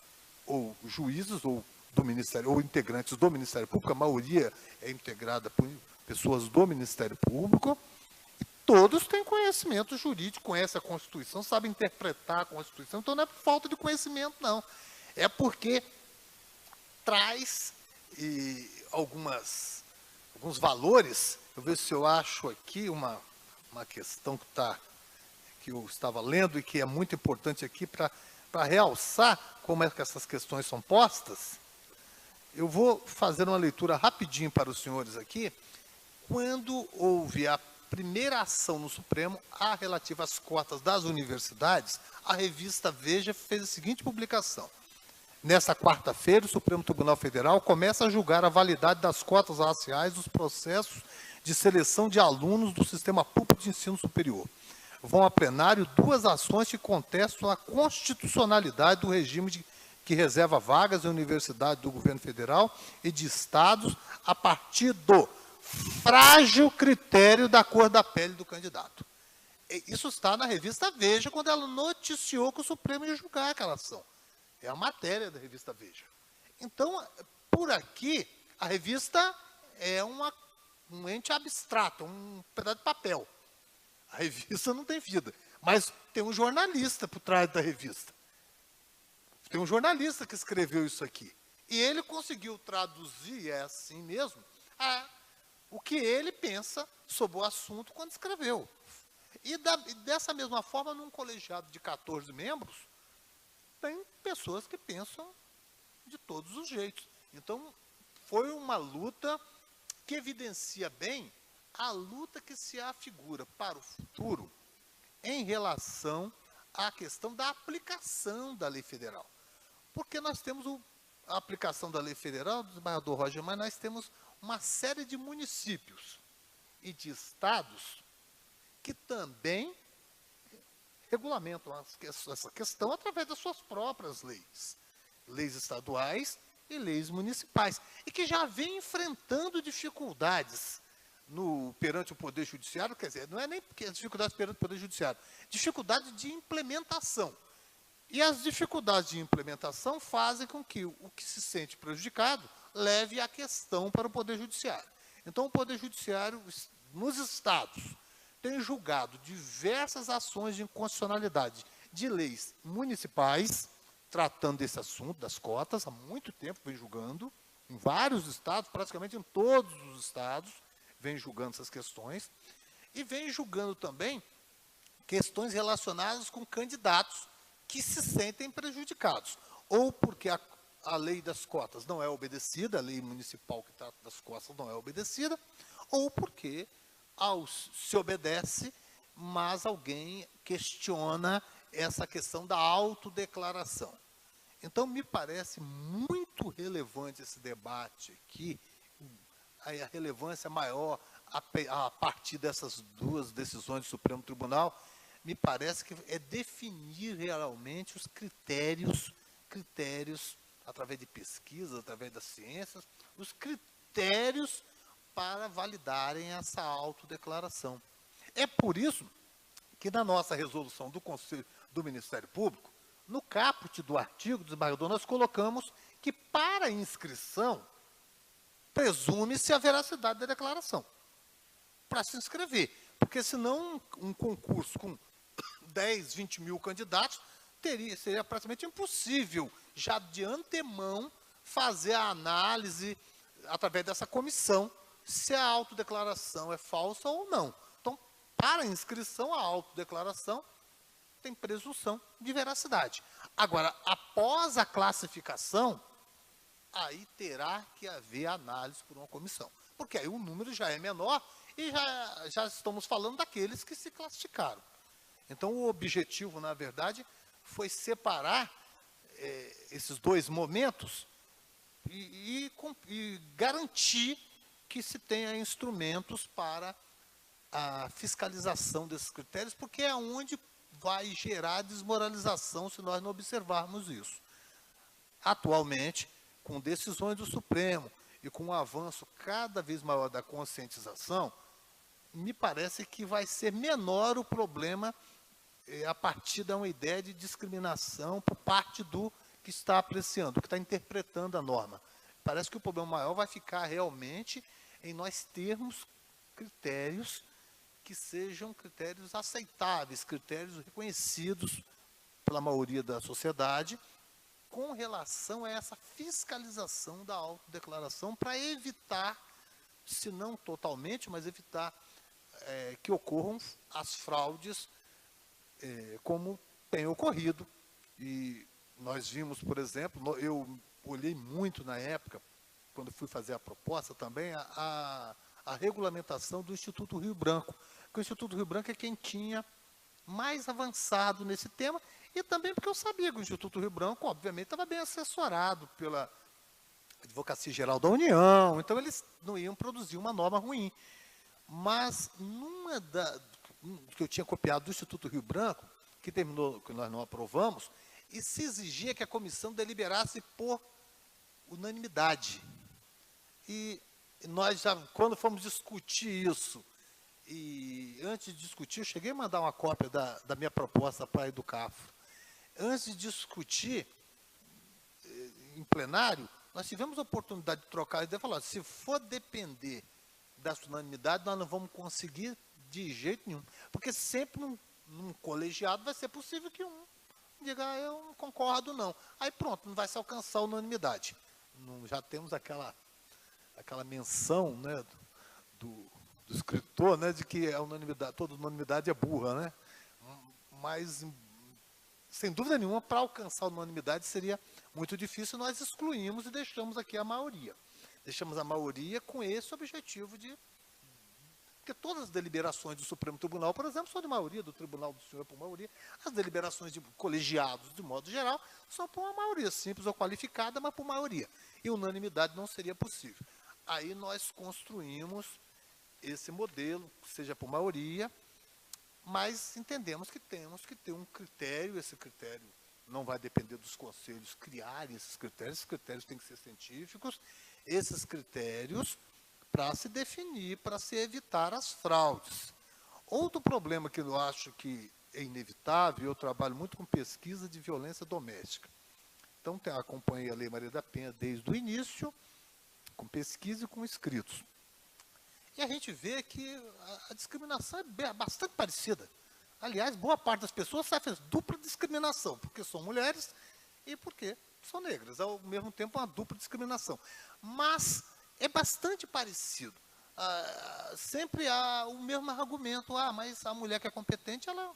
ou juízes, ou do Ministério, ou integrantes do Ministério Público, a maioria é integrada por pessoas do Ministério Público, e todos têm conhecimento jurídico, conhecem a Constituição, sabem interpretar a Constituição, então não é por falta de conhecimento, não. É porque traz alguns valores. Eu vejo se eu acho aqui uma questão que eu estava lendo e que é muito importante aqui para realçar como é que essas questões são postas. Eu vou fazer uma leitura rapidinho para os senhores aqui. Quando houve a primeira ação no Supremo, a relativa às cotas das universidades, a revista Veja fez a seguinte publicação. Nesta quarta-feira, o Supremo Tribunal Federal começa a julgar a validade das cotas raciais dos processos de seleção de alunos do Sistema Público de Ensino Superior. Vão a plenário duas ações que contestam a constitucionalidade do regime que reserva vagas em universidades do governo federal e de estados a partir do frágil critério da cor da pele do candidato. Isso está na revista Veja, quando ela noticiou que o Supremo ia julgar aquela ação. É a matéria da revista Veja. Então, por aqui, a revista é uma um ente abstrato, um pedaço de papel. A revista não tem vida, mas tem um jornalista por trás da revista. Tem um jornalista que escreveu isso aqui. E ele conseguiu traduzir, é assim mesmo, o que ele pensa sobre o assunto quando escreveu. E dessa mesma forma, num colegiado de 14 membros, tem pessoas que pensam de todos os jeitos. Então, foi uma luta que evidencia bem a luta que se afigura para o futuro em relação à questão da aplicação da lei federal. Porque nós temos a aplicação da lei federal, do desembargador Roger, mas nós temos uma série de municípios e de estados que também regulamentam essa questão através das suas próprias leis. Leis estaduais e leis municipais. E que já vem enfrentando dificuldades perante o Poder Judiciário, quer dizer, não é nem porque as dificuldades perante o Poder Judiciário, dificuldade de implementação. E as dificuldades de implementação fazem com que o que se sente prejudicado leve a questão para o Poder Judiciário. Então, o Poder Judiciário, nos estados, tem julgado diversas ações de inconstitucionalidade de leis municipais, tratando desse assunto, das cotas, há muito tempo vem julgando, em vários estados, praticamente em todos os estados, vem julgando essas questões, e vem julgando também questões relacionadas com candidatos que se sentem prejudicados, ou porque a lei das cotas não é obedecida, a lei municipal que trata das cotas não é obedecida, ou porque se obedece, mas alguém questiona essa questão da autodeclaração. Então, me parece muito relevante esse debate aqui, a relevância maior a partir dessas duas decisões do Supremo Tribunal, me parece que é definir realmente os critérios, através de pesquisas, através das ciências, os critérios para validarem essa autodeclaração. É por isso que na nossa resolução do Conselho do Ministério Público, no caput do artigo do desembargador, nós colocamos que para inscrição presume-se a veracidade da declaração para se inscrever, porque senão um concurso com 10, 20 mil candidatos seria praticamente impossível já de antemão fazer a análise através dessa comissão se a autodeclaração é falsa ou não. Então, para a inscrição, a autodeclaração tem presunção de veracidade. Agora, após a classificação, aí terá que haver análise por uma comissão. Porque aí o número já é menor e já estamos falando daqueles que se classificaram. Então, o objetivo, na verdade, foi separar esses dois momentos e garantir que se tenha instrumentos para a fiscalização desses critérios, porque é onde vai gerar desmoralização se nós não observarmos isso. Atualmente, com decisões do Supremo e com um avanço cada vez maior da conscientização, me parece que vai ser menor o problema a partir de uma ideia de discriminação por parte do que está apreciando, do que está interpretando a norma. Parece que o problema maior vai ficar realmente em nós termos critérios que sejam critérios aceitáveis, critérios reconhecidos pela maioria da sociedade, com relação a essa fiscalização da autodeclaração, para evitar, se não totalmente, mas evitar que ocorram as fraudes como tem ocorrido. E nós vimos, por exemplo, eu olhei muito na época, quando fui fazer a proposta também, a regulamentação do Instituto Rio Branco. Porque o Instituto Rio Branco é quem tinha mais avançado nesse tema, e também porque eu sabia que o Instituto Rio Branco, obviamente, estava bem assessorado pela Advocacia Geral da União, então eles não iam produzir uma norma ruim. Mas, que eu tinha copiado do Instituto Rio Branco, que terminou, que nós não aprovamos, e se exigia que a comissão deliberasse por unanimidade. E nós já, quando fomos discutir isso, e antes de discutir, eu cheguei a mandar uma cópia da minha proposta para a Educafro. Antes de discutir em plenário, nós tivemos a oportunidade de trocar a ideia e falar, se for depender dessa unanimidade, nós não vamos conseguir de jeito nenhum. Porque sempre num colegiado vai ser possível que um diga, eu não concordo, não. Aí pronto, não vai se alcançar a unanimidade. Já temos aquela menção, né, do escritor, né, de que a unanimidade, toda unanimidade é burra, né? Mas, sem dúvida nenhuma, para alcançar a unanimidade seria muito difícil, nós excluímos e deixamos aqui a maioria. Deixamos a maioria com esse objetivo de... Porque todas as deliberações do Supremo Tribunal, por exemplo, são de maioria, do Tribunal do Senhor por maioria. As deliberações de colegiados, de modo geral, são por uma maioria simples ou qualificada, mas por maioria. E unanimidade não seria possível. Aí nós construímos esse modelo, seja por maioria, mas entendemos que temos que ter um critério, esse critério não vai depender dos conselhos criarem esses critérios têm que ser científicos, esses critérios para se definir, para se evitar as fraudes. Outro problema que eu acho que é inevitável, eu trabalho muito com pesquisa de violência doméstica. Então, acompanhei a Lei Maria da Penha desde o início, com pesquisa e com escritos. E a gente vê que a discriminação é bastante parecida. Aliás, boa parte das pessoas sofrem dupla discriminação, porque são mulheres e porque são negras. Ao mesmo tempo, uma dupla discriminação. Mas é bastante parecido. Sempre há o mesmo argumento. Mas a mulher que é competente, ela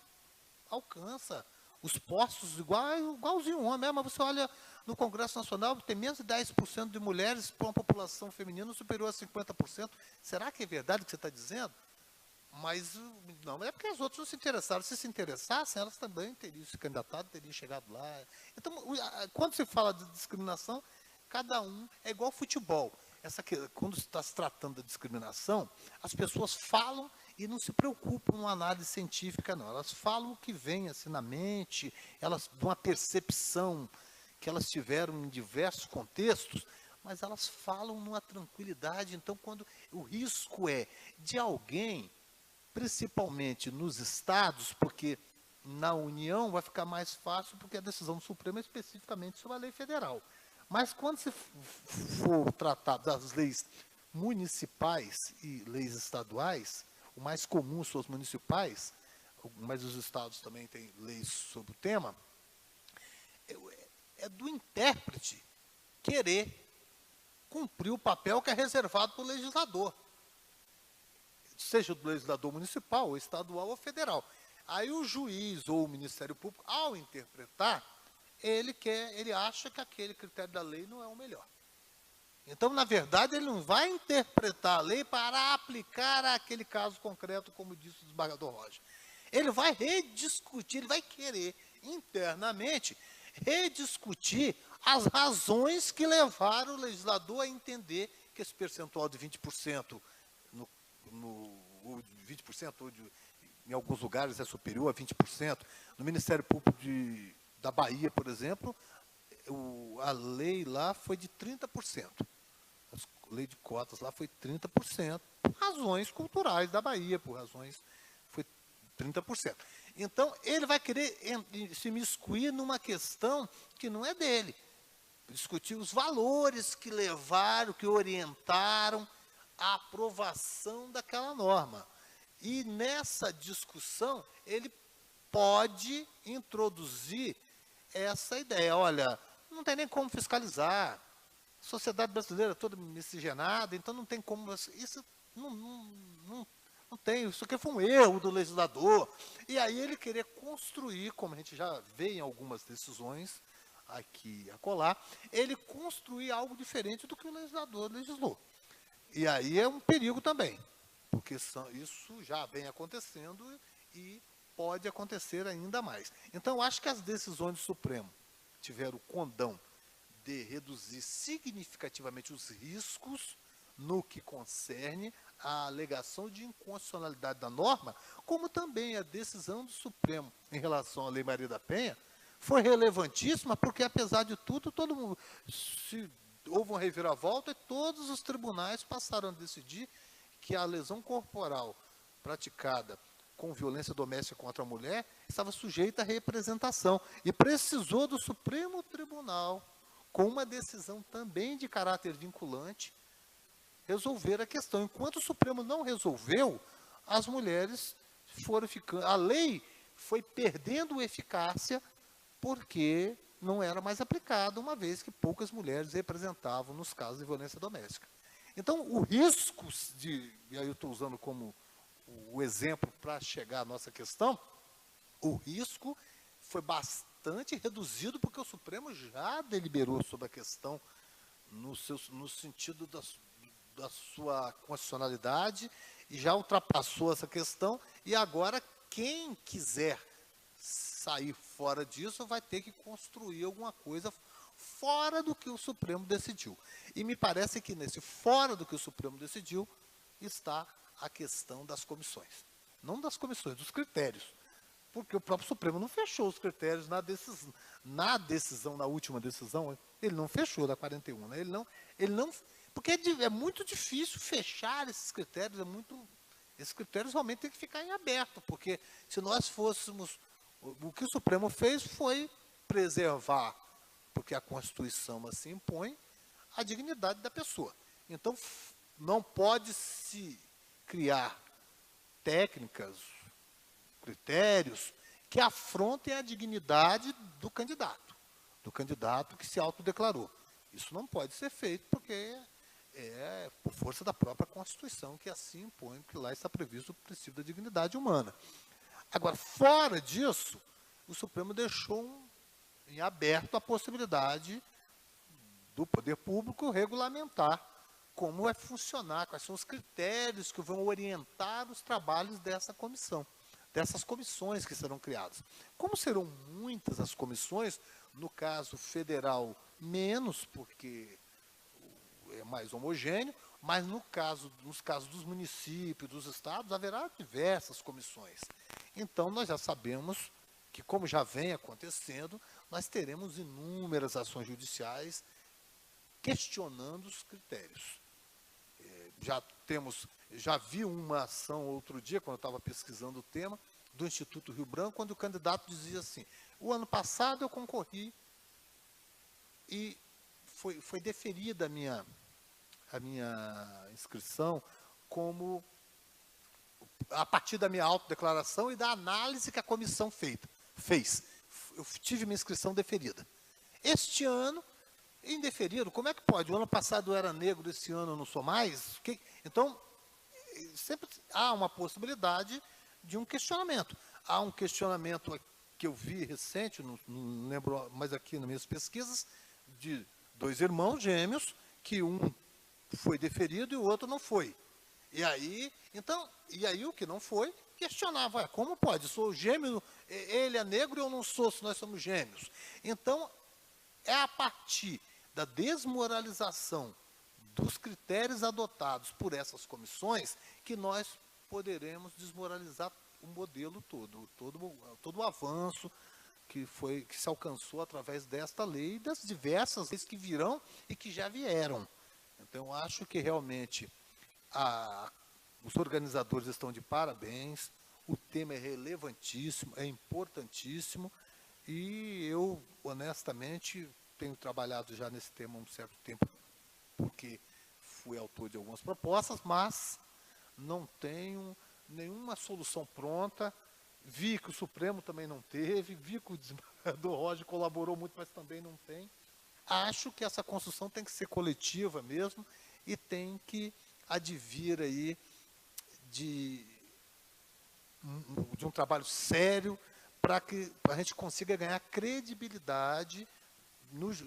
alcança os postos igualzinho o homem. Mas você olha no Congresso Nacional, tem menos de 10% de mulheres para uma população feminina superior a 50%. Será que é verdade o que você está dizendo? Mas não, é porque as outras não se interessaram. Se se interessassem, elas também teriam se candidatado, teriam chegado lá. Então, quando se fala de discriminação, cada um é igual futebol. Quando está se tratando da discriminação, as pessoas falam e não se preocupam com análise científica, não. Elas falam o que vem assim na mente, elas de uma percepção que elas tiveram em diversos contextos, mas elas falam numa tranquilidade. Então, quando o risco é de alguém, principalmente nos estados, porque na União vai ficar mais fácil, porque a decisão do Supremo é especificamente sobre a lei federal. Mas quando se for tratar das leis municipais e leis estaduais, o mais comum são as municipais, mas os estados também têm leis sobre o tema, é do intérprete querer cumprir o papel que é reservado para o legislador, seja do legislador municipal, ou estadual ou federal. Aí o juiz ou o Ministério Público, ao interpretar, ele acha que aquele critério da lei não é o melhor. Então, na verdade, ele não vai interpretar a lei para aplicar aquele caso concreto, como disse o desembargador Rocha. Ele vai rediscutir, ele vai querer internamente rediscutir as razões que levaram o legislador a entender que esse percentual de 20%, ou de 20%, em alguns lugares é superior a 20%. No Ministério Público da Bahia, por exemplo, a lei lá foi de 30%. A lei de cotas lá foi 30%, por razões culturais da Bahia, por razões, foi 30%. Então, ele vai querer se imiscuir numa questão que não é dele. Discutir os valores que levaram, que orientaram a aprovação daquela norma. E nessa discussão, ele pode introduzir essa ideia. Olha, não tem nem como fiscalizar. A sociedade brasileira é toda miscigenada, então não tem como... Isso não tem. Isso aqui foi um erro do legislador. E aí ele querer construir, como a gente já vê em algumas decisões aqui e acolá, ele construir algo diferente do que o legislador legislou. E aí é um perigo também, porque isso já vem acontecendo e pode acontecer ainda mais. Então, eu acho que as decisões do Supremo tiveram o condão de reduzir significativamente os riscos no que concerne a alegação de inconstitucionalidade da norma, como também a decisão do Supremo em relação à Lei Maria da Penha foi relevantíssima, porque, apesar de tudo, todo mundo... houve uma reviravolta e todos os tribunais passaram a decidir que a lesão corporal praticada com violência doméstica contra a mulher estava sujeita à representação. E precisou do Supremo Tribunal, com uma decisão também de caráter vinculante, resolver a questão. Enquanto o Supremo não resolveu, as mulheres foram ficando... A lei foi perdendo eficácia porque não era mais aplicada, uma vez que poucas mulheres representavam nos casos de violência doméstica. Então, o risco de... E aí eu estou usando como o exemplo para chegar à nossa questão, o risco foi bastante reduzido porque o Supremo já deliberou sobre a questão no sentido da sua constitucionalidade e já ultrapassou essa questão, e agora quem quiser sair fora disso vai ter que construir alguma coisa fora do que o Supremo decidiu. E me parece que nesse fora do que o Supremo decidiu está a questão das comissões. Não das comissões, dos critérios. Porque o próprio Supremo não fechou os critérios na decisão, na última decisão, ele não fechou da 41, né? Ele não, porque é muito difícil fechar esses critérios, esses critérios realmente têm que ficar em aberto, porque se nós fôssemos, o que o Supremo fez foi preservar, porque a Constituição assim impõe, a dignidade da pessoa. Então, não pode se criar técnicas, critérios que afrontem a dignidade do candidato que se autodeclarou. Isso não pode ser feito porque é por força da própria Constituição que assim impõe, que lá está previsto o princípio da dignidade humana. Agora, fora disso, o Supremo deixou em aberto a possibilidade do poder público regulamentar como vai funcionar, quais são os critérios que vão orientar os trabalhos dessa comissão, dessas comissões que serão criadas. Como serão muitas as comissões, no caso federal, menos, porque é mais homogêneo, mas nos casos dos municípios, dos estados, haverá diversas comissões. Então, nós já sabemos que, como já vem acontecendo, nós teremos inúmeras ações judiciais questionando os critérios. Já vi uma ação outro dia, quando eu estava pesquisando o tema, do Instituto Rio Branco, quando o candidato dizia assim, o ano passado eu concorri e foi deferida a minha inscrição como a partir da minha autodeclaração e da análise que a comissão fez. Eu tive minha inscrição deferida. Este ano, indeferido, como é que pode? O ano passado eu era negro, esse ano eu não sou mais? Então, sempre há uma possibilidade de um questionamento. Há um questionamento que eu vi recente, não lembro, mas aqui nas minhas pesquisas, de 2 irmãos gêmeos, que um foi deferido e o outro não foi. E aí o que não foi, questionava, como pode? Sou gêmeo, ele é negro e eu não sou, se nós somos gêmeos. Então, é a partir da desmoralização dos critérios adotados por essas comissões que nós poderemos desmoralizar o modelo todo o avanço que se alcançou através desta lei e das diversas leis que virão e que já vieram. Então, acho que realmente os organizadores estão de parabéns, o tema é relevantíssimo, é importantíssimo, e eu, honestamente, tenho trabalhado já nesse tema há um certo tempo, porque fui autor de algumas propostas, mas não tenho nenhuma solução pronta. Vi que o Supremo também não teve, vi que o desembargador Roger colaborou muito, mas também não tem. Acho que essa construção tem que ser coletiva mesmo e tem que advir aí de um trabalho sério para que a gente consiga ganhar credibilidade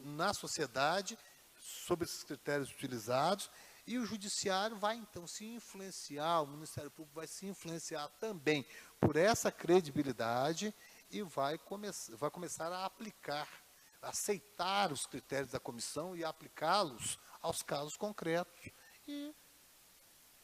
na sociedade sobre esses critérios utilizados, e o Judiciário vai, então, se influenciar, o Ministério Público vai se influenciar também por essa credibilidade e vai começar a aceitar os critérios da comissão e aplicá-los aos casos concretos. E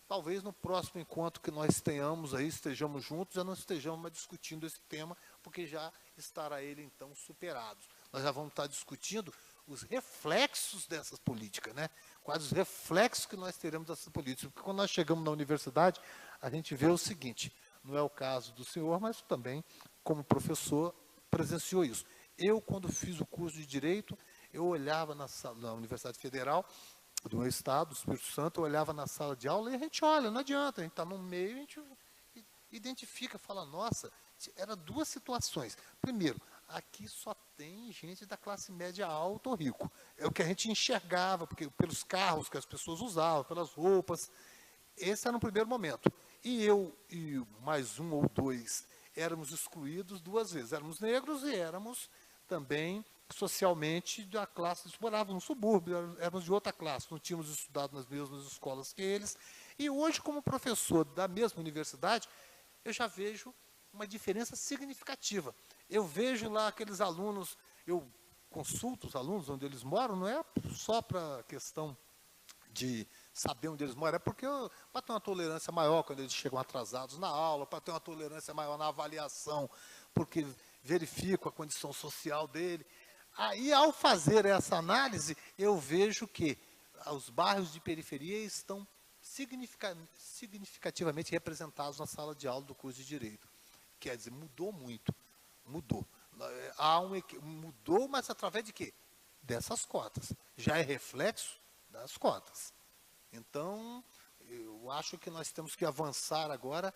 talvez no próximo encontro que nós tenhamos aí, estejamos juntos, já não estejamos mais discutindo esse tema, porque já estará ele, então, superado. Nós já vamos estar discutindo os reflexos dessas políticas, né? Quais os reflexos que nós teremos dessas políticas. Porque quando nós chegamos na universidade, a gente vê o seguinte, não é o caso do senhor, mas também, como professor, presenciou isso. Eu, quando fiz o curso de Direito, eu olhava na Universidade Federal do meu estado, do Espírito Santo, eu olhava na sala de aula e a gente olha, não adianta, a gente está no meio, a gente identifica, fala, nossa, eram duas situações. Primeiro, aqui só tem gente da classe média alta ou rico. É o que a gente enxergava, porque pelos carros que as pessoas usavam, pelas roupas. Esse era no primeiro momento. E eu e mais um ou dois éramos excluídos duas vezes. Éramos negros e éramos também socialmente da classe, morávamos no subúrbio, éramos de outra classe, não tínhamos estudado nas mesmas escolas que eles. E hoje, como professor da mesma universidade, eu já vejo uma diferença significativa. Eu vejo lá aqueles alunos, eu consulto os alunos onde eles moram, não é só para questão de saber onde eles moram, é porque para ter uma tolerância maior quando eles chegam atrasados na aula, para ter uma tolerância maior na avaliação, porque verifico a condição social dele. Aí, ao fazer essa análise, eu vejo que os bairros de periferia estão significativamente representados na sala de aula do curso de Direito. Quer dizer, mudou muito, mudou. Mudou, mas através de quê? Dessas cotas. Já é reflexo das cotas. Então, eu acho que nós temos que avançar agora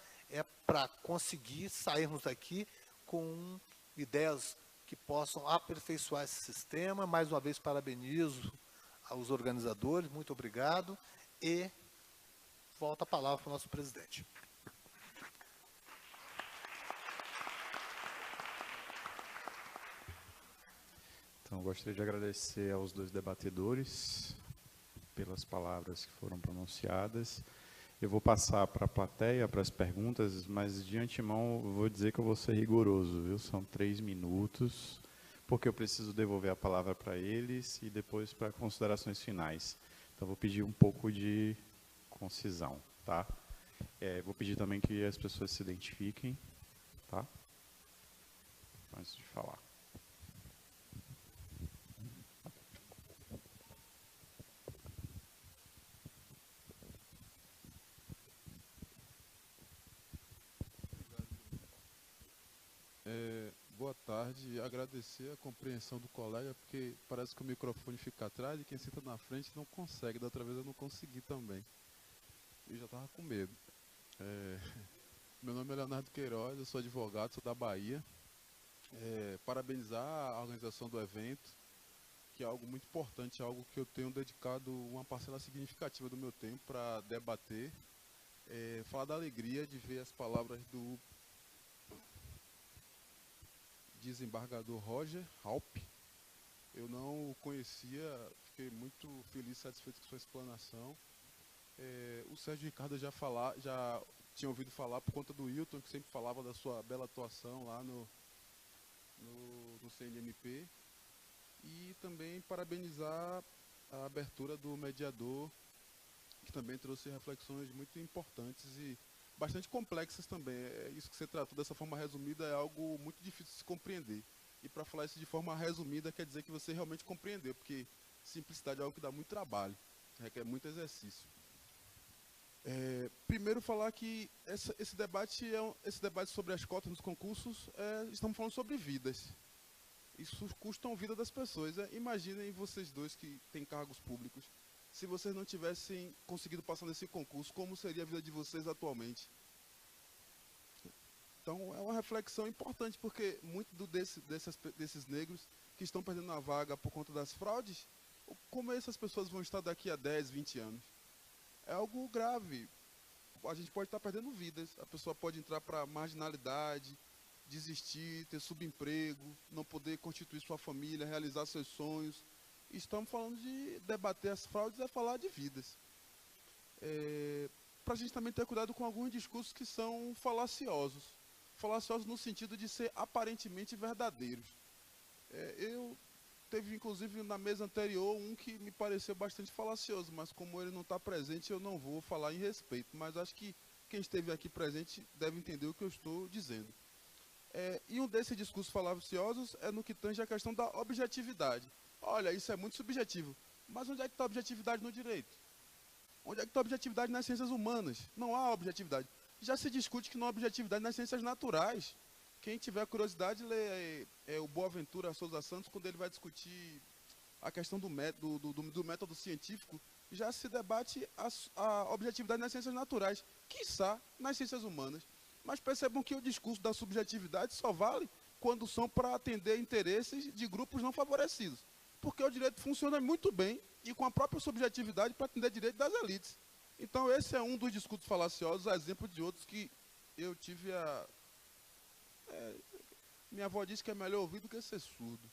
para conseguir sairmos daqui com ideias que possam aperfeiçoar esse sistema. Mais uma vez, parabenizo aos organizadores, muito obrigado, e volta a palavra para o nosso presidente. Então, gostaria de agradecer aos dois debatedores pelas palavras que foram pronunciadas. Eu vou passar para a plateia, para as perguntas, mas de antemão eu vou dizer que eu vou ser rigoroso, viu? São 3 minutos, porque eu preciso devolver a palavra para eles e depois para considerações finais. Então, vou pedir um pouco de concisão, tá? Vou pedir também que as pessoas se identifiquem, tá? Antes de falar. Boa tarde e agradecer a compreensão do colega, porque parece que o microfone fica atrás e quem senta na frente não consegue. Da outra vez eu não consegui também. Eu já estava com medo. Meu nome é Leonardo Queiroz, eu sou advogado, sou da Bahia. Parabenizar a organização do evento, que é algo muito importante, algo que eu tenho dedicado uma parcela significativa do meu tempo para debater. Falar da alegria de ver as palavras do desembargador Roger Halp. Eu não o conhecia, fiquei muito feliz e satisfeito com sua explanação. O Sérgio Ricardo já tinha ouvido falar por conta do Wilton, que sempre falava da sua bela atuação lá no CNMP. E também parabenizar a abertura do mediador, que também trouxe reflexões muito importantes e bastante complexas também. Isso que você tratou dessa forma resumida é algo muito difícil de se compreender. E para falar isso de forma resumida quer dizer que você realmente compreendeu, porque simplicidade é algo que dá muito trabalho, requer muito exercício. Primeiro falar que esse debate sobre as cotas nos concursos, estamos falando sobre vidas. Isso custa a vida das pessoas. Imaginem vocês dois que têm cargos públicos. Se vocês não tivessem conseguido passar nesse concurso, como seria a vida de vocês atualmente? Então, é uma reflexão importante, porque muitos desses negros que estão perdendo a vaga por conta das fraudes, como essas pessoas vão estar daqui a 10, 20 anos? É algo grave. A gente pode estar perdendo vidas. A pessoa pode entrar para marginalidade, desistir, ter subemprego, não poder constituir sua família, realizar seus sonhos. Estamos falando de debater as fraudes, é falar de vidas. Para a gente também ter cuidado com alguns discursos que são falaciosos. Falaciosos no sentido de ser aparentemente verdadeiros. Eu teve, inclusive, na mesa anterior, um que me pareceu bastante falacioso, mas como ele não está presente, eu não vou falar em respeito. Mas acho que quem esteve aqui presente deve entender o que eu estou dizendo. E um desses discursos falaciosos é no que tange a questão da objetividade. Olha, isso é muito subjetivo. Mas onde é que está a objetividade no direito? Onde é que está a objetividade nas ciências humanas? Não há objetividade. Já se discute que não há objetividade nas ciências naturais. Quem tiver curiosidade, lê o Boaventura Souza Santos, quando ele vai discutir a questão do método científico, já se debate a objetividade nas ciências naturais, quiçá nas ciências humanas. Mas percebam que o discurso da subjetividade só vale quando são para atender interesses de grupos não favorecidos. Porque o direito funciona muito bem e com a própria subjetividade para atender direito das elites. Então, esse é um dos discursos falaciosos, a exemplo de outros que eu tive a... minha avó disse que é melhor ouvir do que ser surdo.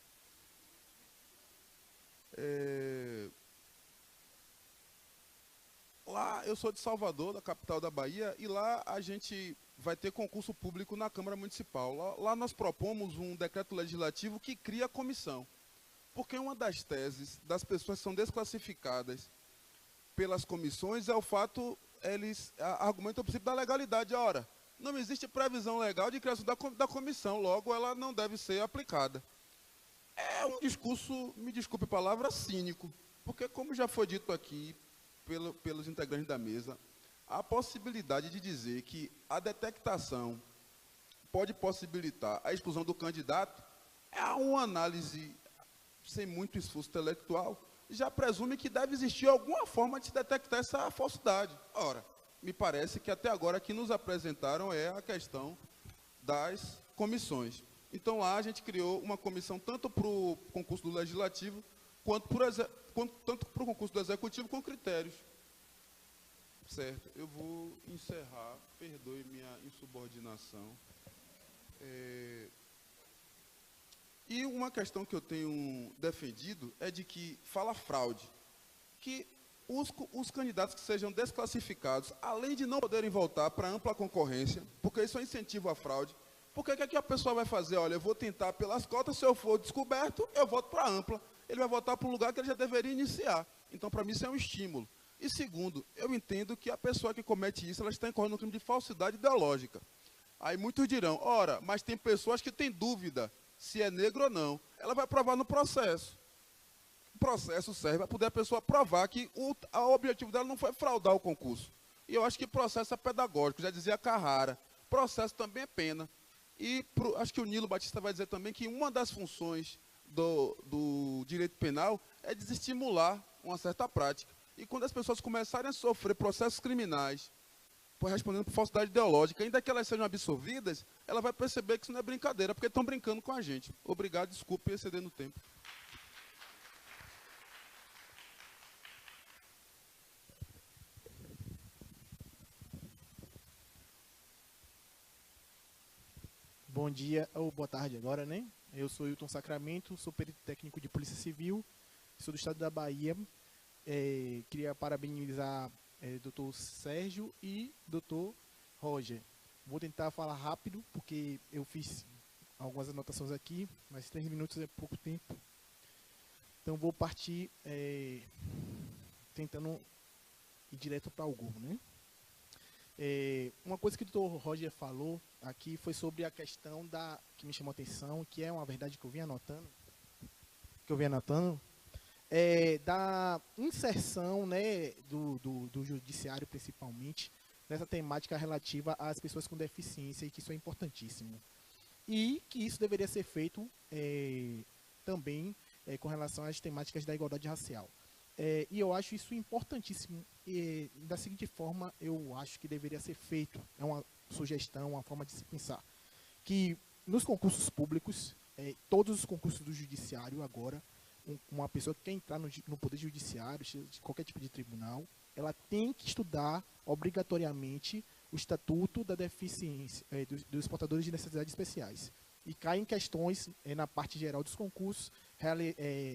Lá, eu sou de Salvador, da capital da Bahia, e lá a gente vai ter concurso público na Câmara Municipal. Lá nós propomos um decreto legislativo que cria a comissão. Porque uma das teses das pessoas que são desclassificadas pelas comissões é o fato, eles argumentam o princípio da legalidade. Ora, não existe previsão legal de criação da comissão, logo ela não deve ser aplicada. É um discurso, me desculpe a palavra, cínico, porque como já foi dito aqui pelos integrantes da mesa, a possibilidade de dizer que a detectação pode possibilitar a exclusão do candidato é uma análise sem muito esforço intelectual, já presume que deve existir alguma forma de se detectar essa falsidade. Ora, me parece que até agora que nos apresentaram é a questão das comissões. Então, lá a gente criou uma comissão tanto para o concurso do Legislativo, quanto para o concurso do Executivo, com critérios. Certo, eu vou encerrar, perdoe minha insubordinação. E uma questão que eu tenho defendido é de que fala fraude, que os candidatos que sejam desclassificados, além de não poderem voltar para ampla concorrência, porque isso é um incentivo à fraude, porque o que é que a pessoa vai fazer? Olha, eu vou tentar pelas cotas, se eu for descoberto, eu voto para ampla. Ele vai votar para o lugar que ele já deveria iniciar. Então, para mim, isso é um estímulo. E segundo, eu entendo que a pessoa que comete isso, ela está incorrendo no crime de falsidade ideológica. Aí muitos dirão, ora, mas tem pessoas que têm dúvida se é negro ou não. Ela vai provar no processo. O processo serve para poder a pessoa provar que o objetivo dela não foi fraudar o concurso. E eu acho que processo é pedagógico, já dizia Carrara. Processo também é pena. E acho que o Nilo Batista vai dizer também que uma das funções do direito penal é desestimular uma certa prática. E quando as pessoas começarem a sofrer processos criminais, respondendo por falsidade ideológica, ainda que elas sejam absolvidas, ela vai perceber que isso não é brincadeira, porque estão brincando com a gente. Obrigado, desculpe excedendo o tempo. Bom dia, ou boa tarde agora, né? Eu sou Hilton Sacramento, sou perito técnico de Polícia Civil, sou do estado da Bahia. Queria parabenizar Dr. Sérgio e Dr. Roger. Vou tentar falar rápido, porque eu fiz algumas anotações aqui, mas 3 minutos é pouco tempo. Então, vou partir tentando ir direto para algo, né? Uma coisa que o Dr. Roger falou aqui foi sobre a questão que me chamou a atenção, que é uma verdade que eu vim anotando, da inserção, né, do judiciário, principalmente, nessa temática relativa às pessoas com deficiência, e que isso é importantíssimo. E que isso deveria ser feito também com relação às temáticas da igualdade racial. E eu acho isso importantíssimo. E da seguinte forma, eu acho que deveria ser feito, é uma sugestão, uma forma de se pensar, que nos concursos públicos, todos os concursos do judiciário agora, uma pessoa que quer entrar no poder judiciário, de qualquer tipo de tribunal, ela tem que estudar obrigatoriamente o estatuto da deficiência, dos portadores de necessidades especiais. E cai em questões na parte geral dos concursos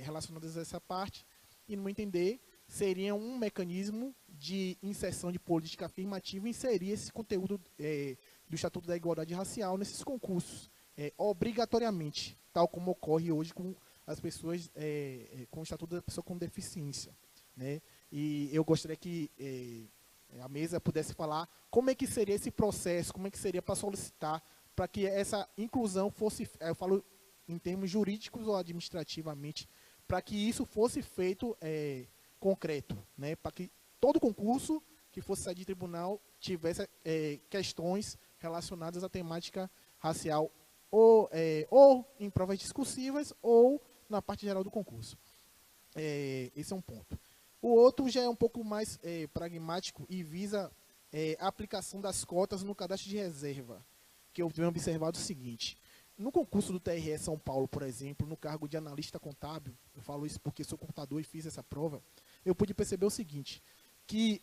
relacionadas a essa parte, e, no meu entender, seria um mecanismo de inserção de política afirmativa, inserir esse conteúdo do Estatuto da Igualdade Racial nesses concursos, obrigatoriamente, tal como ocorre hoje com as pessoas com o Estatuto da Pessoa com Deficiência, né? E eu gostaria que a mesa pudesse falar como é que seria esse processo, como é que seria para solicitar, para que essa inclusão fosse, eu falo em termos jurídicos ou administrativamente, para que isso fosse feito concreto, né? Para que todo concurso que fosse sair de tribunal tivesse questões relacionadas à temática racial, ou em provas discursivas, ou na parte geral do concurso. Esse é um ponto. O outro já é um pouco mais pragmático e visa a aplicação das cotas no cadastro de reserva, que eu tenho observado o seguinte. No concurso do TRE São Paulo, por exemplo, no cargo de analista contábil, eu falo isso porque sou contador e fiz essa prova, eu pude perceber o seguinte, que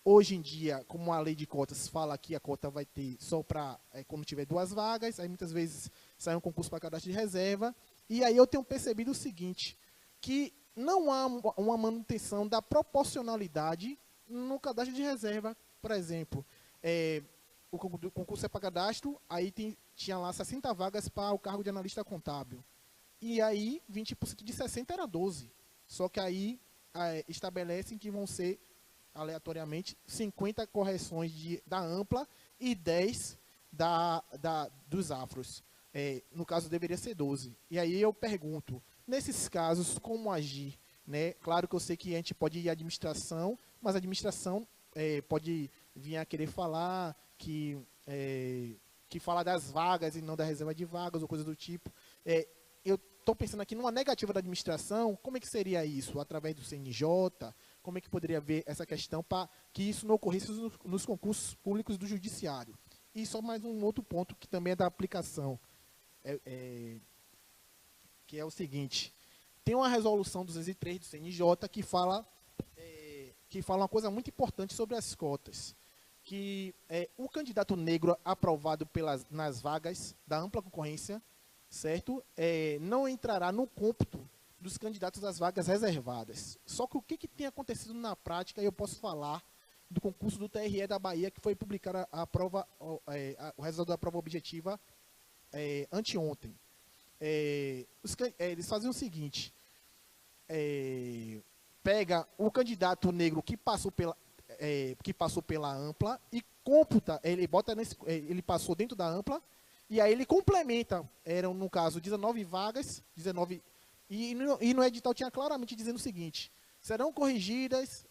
hoje em dia, como a lei de cotas fala que a cota vai ter só para quando tiver 2 vagas, aí muitas vezes sai um concurso para cadastro de reserva, e aí eu tenho percebido o seguinte, que não há uma manutenção da proporcionalidade no cadastro de reserva. Por exemplo, o concurso é para cadastro, aí tinha lá 60 vagas para o cargo de analista contábil. E aí, 20% de 60 era 12. Só que aí estabelecem que vão ser, aleatoriamente, 50 correções da ampla e 10 dos afros. No caso, deveria ser 12. E aí eu pergunto, nesses casos, como agir? Né? Claro que eu sei que a gente pode ir à administração, mas a administração pode vir a querer falar que fala das vagas e não da reserva de vagas ou coisa do tipo. Eu estou pensando aqui numa negativa da administração, como é que seria isso? Através do CNJ? Como é que poderia ver essa questão para que isso não ocorresse nos concursos públicos do judiciário? E só mais um outro ponto que também é da aplicação, que é o seguinte, tem uma resolução 203 do CNJ que fala uma coisa muito importante sobre as cotas, que o candidato negro aprovado nas vagas da ampla concorrência, certo? Não entrará no cômputo dos candidatos às vagas reservadas. Só que o que tem acontecido na prática, eu posso falar do concurso do TRE da Bahia, que foi publicar o resultado da prova objetiva anteontem. Eles fazem o seguinte, pega o candidato negro que passou pela ampla e computa, ele passou dentro da ampla, e aí ele complementa, eram no caso 19 vagas, 19, e no edital tinha claramente dizendo o seguinte, serão corrigidas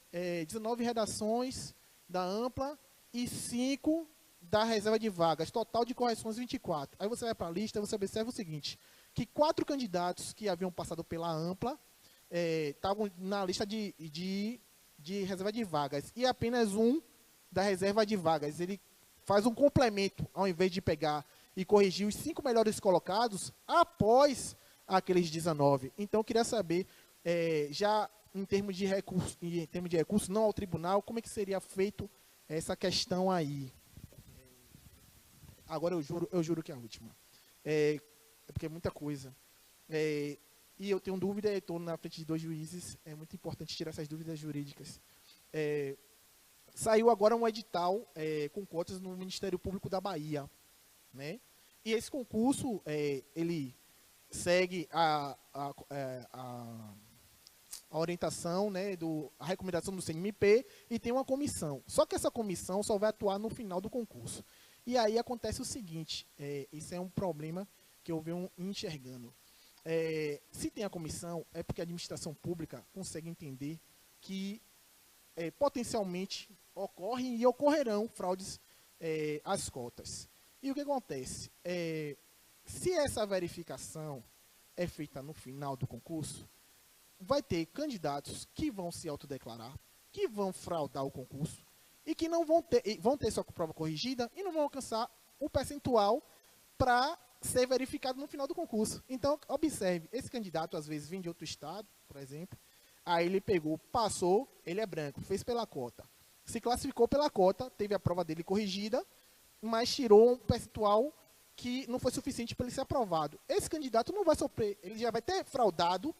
19 redações da ampla e 5 da reserva de vagas, total de correções 24. Aí você vai para a lista, você observa o seguinte, que 4 candidatos que haviam passado pela ampla estavam na lista de reserva de vagas, e apenas um da reserva de vagas. Ele faz um complemento, ao invés de pegar e corrigir os 5 melhores colocados, após aqueles 19. Então, eu queria saber, já em termos de recurso, não ao tribunal, como é que seria feito essa questão aí? Agora eu juro que é a última. Porque é muita coisa. E eu tenho dúvida, estou na frente de 2 juízes, é muito importante tirar essas dúvidas jurídicas. Saiu agora um edital com cotas no Ministério Público da Bahia, né? E esse concurso, ele segue a orientação, né, a recomendação do CNMP, e tem uma comissão. Só que essa comissão só vai atuar no final do concurso. E aí acontece o seguinte, isso é um problema que eu venho enxergando. Se tem a comissão, é porque a administração pública consegue entender que potencialmente ocorrem e ocorrerão fraudes às cotas. E o que acontece? Se essa verificação é feita no final do concurso, vai ter candidatos que vão se autodeclarar, que vão fraudar o concurso, e que não vão ter sua prova corrigida e não vão alcançar o percentual para ser verificado no final do concurso. Então, observe, esse candidato às vezes vem de outro estado, por exemplo, aí ele passou, ele é branco, fez pela cota, se classificou pela cota, teve a prova dele corrigida, mas tirou um percentual que não foi suficiente para ele ser aprovado. Esse candidato não vai sofrer, ele já vai ter fraudado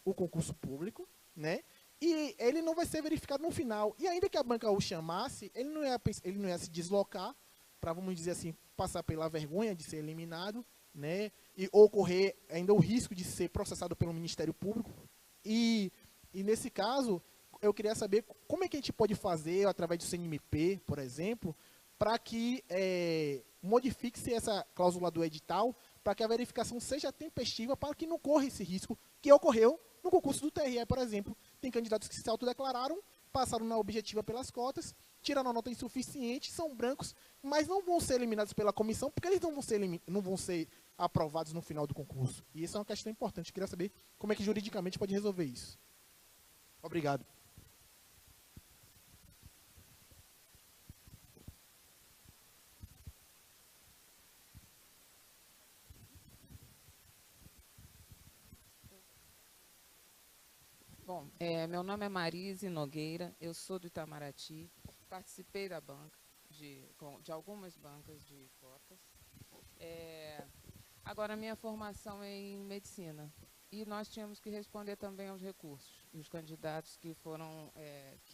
o concurso público, né? E ele não vai ser verificado no final. E ainda que a banca o chamasse, ele não ia se deslocar para, vamos dizer assim, passar pela vergonha de ser eliminado, né? E ocorrer ainda o risco de ser processado pelo Ministério Público. E nesse caso, eu queria saber como é que a gente pode fazer, através do CNMP, por exemplo, para que modifique-se essa cláusula do edital, para que a verificação seja tempestiva, para que não corra esse risco que ocorreu no concurso do TRE, por exemplo. Tem candidatos que se autodeclararam, passaram na objetiva pelas cotas, tiraram a nota insuficiente, são brancos, mas não vão ser eliminados pela comissão, porque eles não vão ser aprovados no final do concurso. E essa é uma questão importante. Eu queria saber como é que juridicamente pode resolver isso. Obrigado. Bom, meu nome é Marise Nogueira, eu sou do Itamaraty, participei da banca, de algumas bancas de cotas. Agora, minha formação é em medicina, e nós tínhamos que responder também aos recursos, e os candidatos que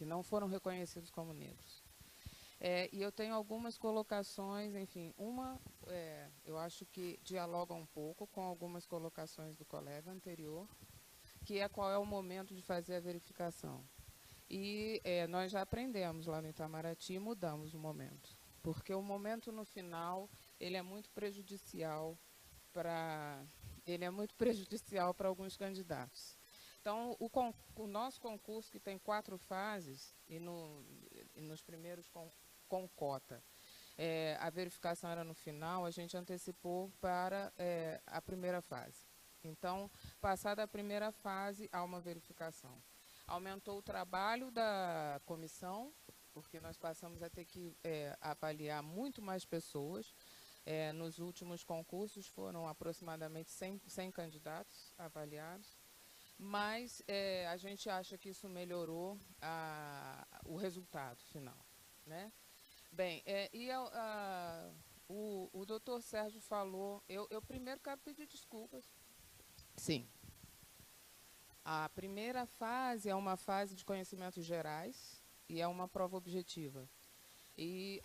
não foram reconhecidos como negros. E eu tenho algumas colocações, enfim, eu acho que dialoga um pouco com algumas colocações do colega anterior, que é qual é o momento de fazer a verificação. E nós já aprendemos lá no Itamaraty e mudamos o momento, porque o momento no final ele é muito prejudicial para alguns candidatos. Então, o nosso concurso, que tem 4 fases, e nos primeiros com cota, a verificação era no final, a gente antecipou para a primeira fase. Então, passada a primeira fase, há uma verificação. Aumentou o trabalho da comissão, porque nós passamos a ter que avaliar muito mais pessoas. Nos últimos concursos foram aproximadamente 100 candidatos avaliados, mas a gente acha que isso melhorou o resultado final, né? Bem, o doutor Sérgio falou, eu primeiro quero pedir desculpas. Sim. A primeira fase é uma fase de conhecimentos gerais e é uma prova objetiva. E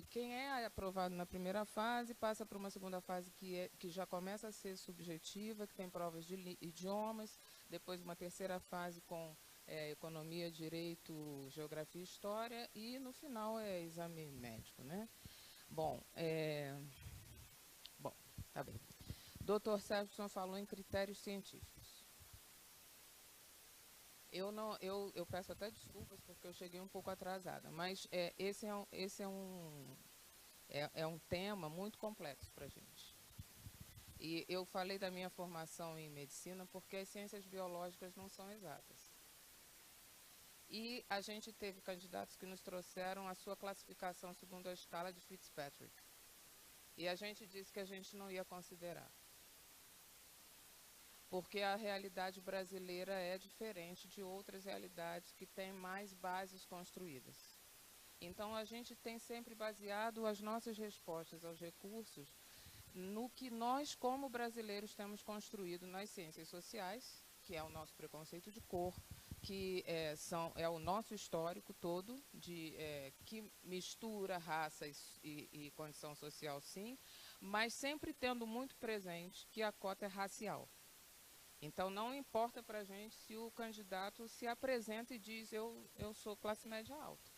quem é aprovado na primeira fase passa para uma segunda fase que já começa a ser subjetiva, que tem provas de idiomas, depois uma terceira fase com economia, direito, geografia e história, e no final é exame médico, né? Bom, tá bem. Doutor Sérgio falou em critérios científicos. Eu peço até desculpas porque eu cheguei um pouco atrasada, mas esse é um tema muito complexo para a gente. E eu falei da minha formação em medicina porque as ciências biológicas não são exatas. E a gente teve candidatos que nos trouxeram a sua classificação segundo a escala de Fitzpatrick. E a gente disse que a gente não ia considerar, porque a realidade brasileira é diferente de outras realidades que têm mais bases construídas. Então, a gente tem sempre baseado as nossas respostas aos recursos no que nós, como brasileiros, temos construído nas ciências sociais, que é o nosso preconceito de cor, que é o nosso histórico todo, que mistura raça e condição social, sim, mas sempre tendo muito presente que a cota é racial. Então, não importa para a gente se o candidato se apresenta e diz eu sou classe média alta.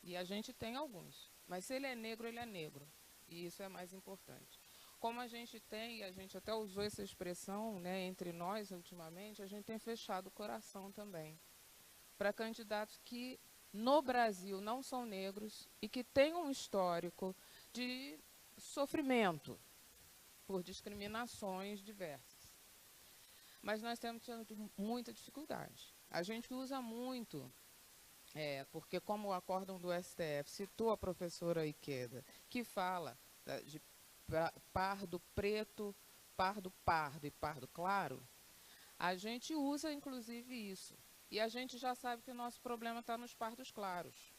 E a gente tem alguns. Mas se ele é negro, ele é negro. E isso é mais importante. Como a gente tem, e a gente até usou essa expressão, né, entre nós ultimamente, a gente tem fechado o coração também para candidatos que no Brasil não são negros e que têm um histórico de sofrimento por discriminações diversas. Mas nós temos tido muita dificuldade. A gente usa muito, porque como o acórdão do STF citou a professora Ikeda, que fala de pardo preto, pardo pardo e pardo claro, a gente usa inclusive isso. E a gente já sabe que o nosso problema está nos pardos claros.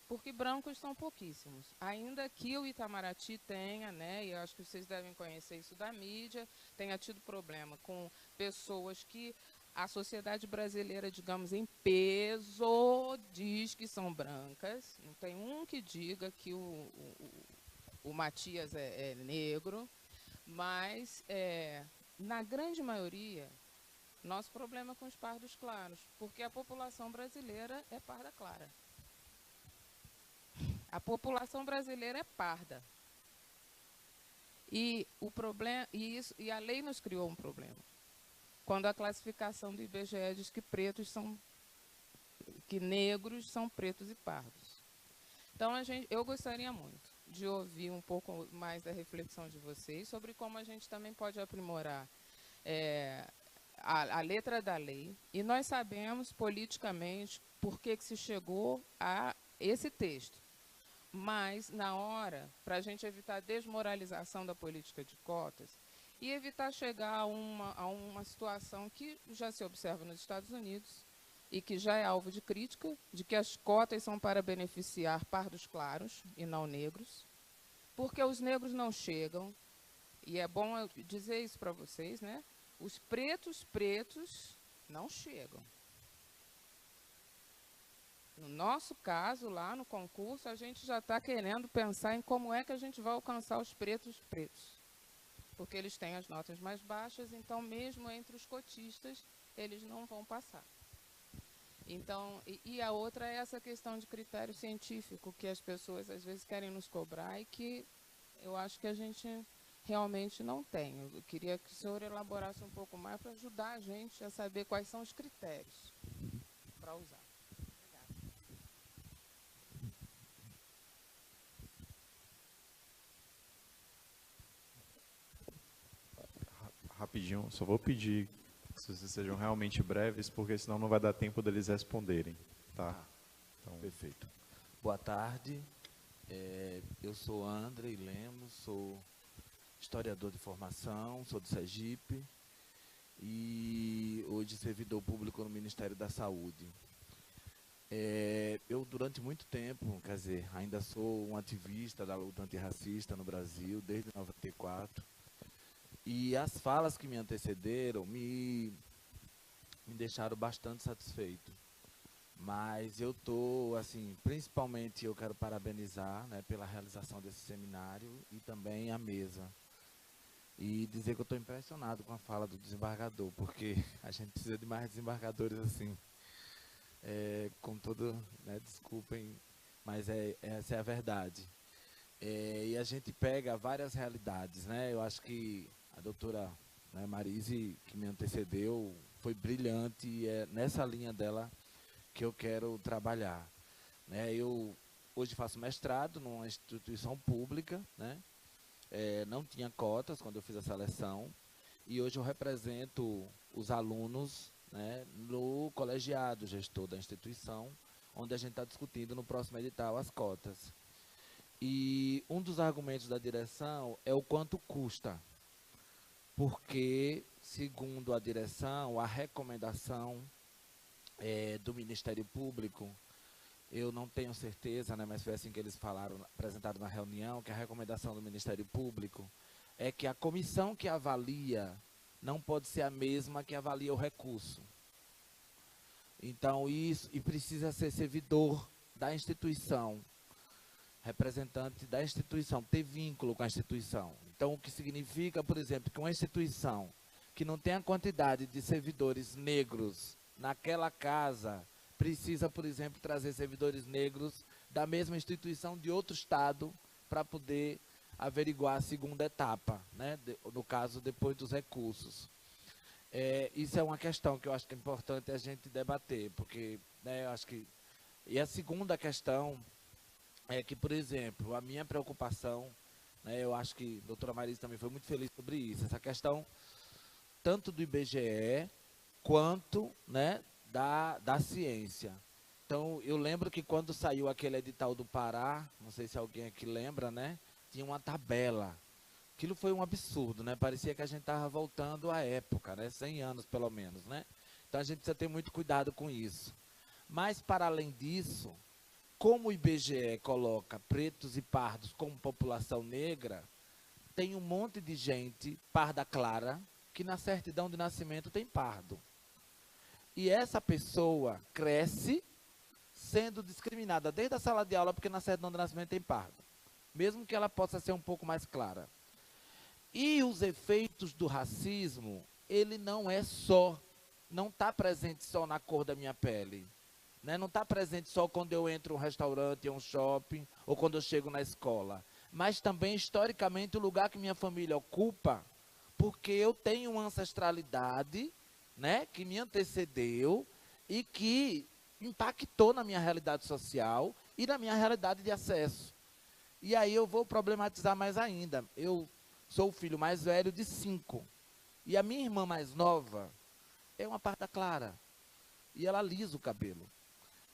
Porque brancos são pouquíssimos. Ainda que o Itamaraty tenha, né, e eu acho que vocês devem conhecer isso da mídia, tenha tido problema com pessoas que a sociedade brasileira, digamos, em peso, diz que são brancas. Não tem um que diga que o Matias é negro, mas, na grande maioria, nosso problema é com os pardos claros, porque a população brasileira é parda clara. A população brasileira é parda. E a lei nos criou um problema. Quando a classificação do IBGE diz que negros são pretos e pardos. Então, eu gostaria muito de ouvir um pouco mais da reflexão de vocês sobre como a gente também pode aprimorar a letra da lei, e nós sabemos politicamente por que se chegou a esse texto. Mas, na hora, para a gente evitar a desmoralização da política de cotas e evitar chegar a uma situação que já se observa nos Estados Unidos e que já é alvo de crítica, de que as cotas são para beneficiar pardos claros e não negros, porque os negros não chegam, e é bom eu dizer isso para vocês, né? Os pretos não chegam. No nosso caso, lá no concurso, a gente já está querendo pensar em como é que a gente vai alcançar os pretos, porque eles têm as notas mais baixas, então, mesmo entre os cotistas, eles não vão passar. Então, e a outra é essa questão de critério científico, que as pessoas, às vezes, querem nos cobrar e que eu acho que a gente realmente não tem. Eu queria que o senhor elaborasse um pouco mais para ajudar a gente a saber quais são os critérios para usar. Rapidinho, só vou pedir que vocês sejam realmente breves, porque senão não vai dar tempo deles responderem, tá? Então, Perfeito. Boa tarde, eu sou André Lemos, sou historiador de formação, sou de Sergipe e hoje servidor público no Ministério da Saúde. Eu, durante muito tempo, quer dizer, ainda sou um ativista da luta antirracista no Brasil, desde 94. E as falas que me antecederam me deixaram bastante satisfeito. Mas eu estou, assim, principalmente eu quero parabenizar, né, pela realização desse seminário e também a mesa. E dizer que eu estou impressionado com a fala do desembargador, porque a gente precisa de mais desembargadores assim. Com todo, né, desculpem, mas essa é a verdade. E a gente pega várias realidades, né? Eu acho que a doutora, né, Marise, que me antecedeu, foi brilhante e é nessa linha dela que eu quero trabalhar. Né? Eu hoje faço mestrado numa instituição pública, né? Não tinha cotas quando eu fiz a seleção, e hoje eu represento os alunos, né, no colegiado gestor da instituição, onde a gente está discutindo no próximo edital as cotas. E um dos argumentos da direção é o quanto custa, porque, segundo a direção, a recomendação do Ministério Público, eu não tenho certeza, né, mas foi assim que eles falaram, apresentado na reunião, que a recomendação do Ministério Público é que a comissão que avalia não pode ser a mesma que avalia o recurso. Então, isso, e precisa ser servidor da instituição, representante da instituição, ter vínculo com a instituição. Então, o que significa, por exemplo, que uma instituição que não tem a quantidade de servidores negros naquela casa, precisa, por exemplo, trazer servidores negros da mesma instituição de outro estado para poder averiguar a segunda etapa, né? No caso, depois dos recursos. Isso é uma questão que eu acho que é importante a gente debater, porque, né, eu acho que... E a segunda questão é que, por exemplo, a minha preocupação, né, eu acho que a doutora Marise também foi muito feliz sobre isso, essa questão tanto do IBGE quanto, né, da ciência. Então, eu lembro que quando saiu aquele edital do Pará, não sei se alguém aqui lembra, né, tinha uma tabela. Aquilo foi um absurdo, né? Parecia que a gente estava voltando à época, né? 100 anos, pelo menos, né? Então, a gente precisa ter muito cuidado com isso. Mas, para além disso, como o IBGE coloca pretos e pardos como população negra, tem um monte de gente parda clara que na certidão de nascimento tem pardo. E essa pessoa cresce sendo discriminada desde a sala de aula porque na certidão de nascimento tem pardo, mesmo que ela possa ser um pouco mais clara. E os efeitos do racismo, ele não é só, não está presente só na cor da minha pele, né? Não está presente só quando eu entro em um restaurante, em um shopping, ou quando eu chego na escola, mas também historicamente o lugar que minha família ocupa, porque eu tenho uma ancestralidade, né, que me antecedeu e que impactou na minha realidade social e na minha realidade de acesso. E aí eu vou problematizar mais ainda. Eu sou o filho mais velho de 5. E a minha irmã mais nova, é uma parda clara. E ela alisa o cabelo.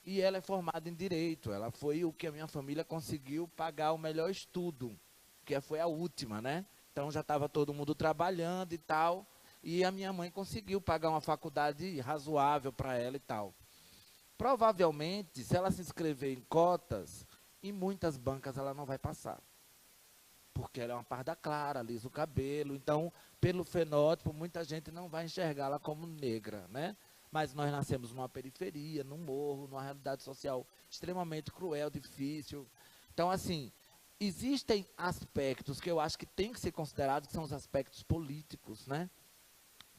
E ela é formada em Direito. Ela foi o que a minha família conseguiu pagar o melhor estudo, que foi a última, né? Então já estava todo mundo trabalhando e tal. E a minha mãe conseguiu pagar uma faculdade razoável para ela e tal. Provavelmente, se ela se inscrever em cotas, em muitas bancas ela não vai passar. Porque ela é uma parda clara, alisa o cabelo. Então, pelo fenótipo, muita gente não vai enxergá-la como negra, né? Mas nós nascemos numa periferia, num morro, numa realidade social extremamente cruel, difícil. Então, assim, existem aspectos que eu acho que tem que ser considerados, que são os aspectos políticos, né?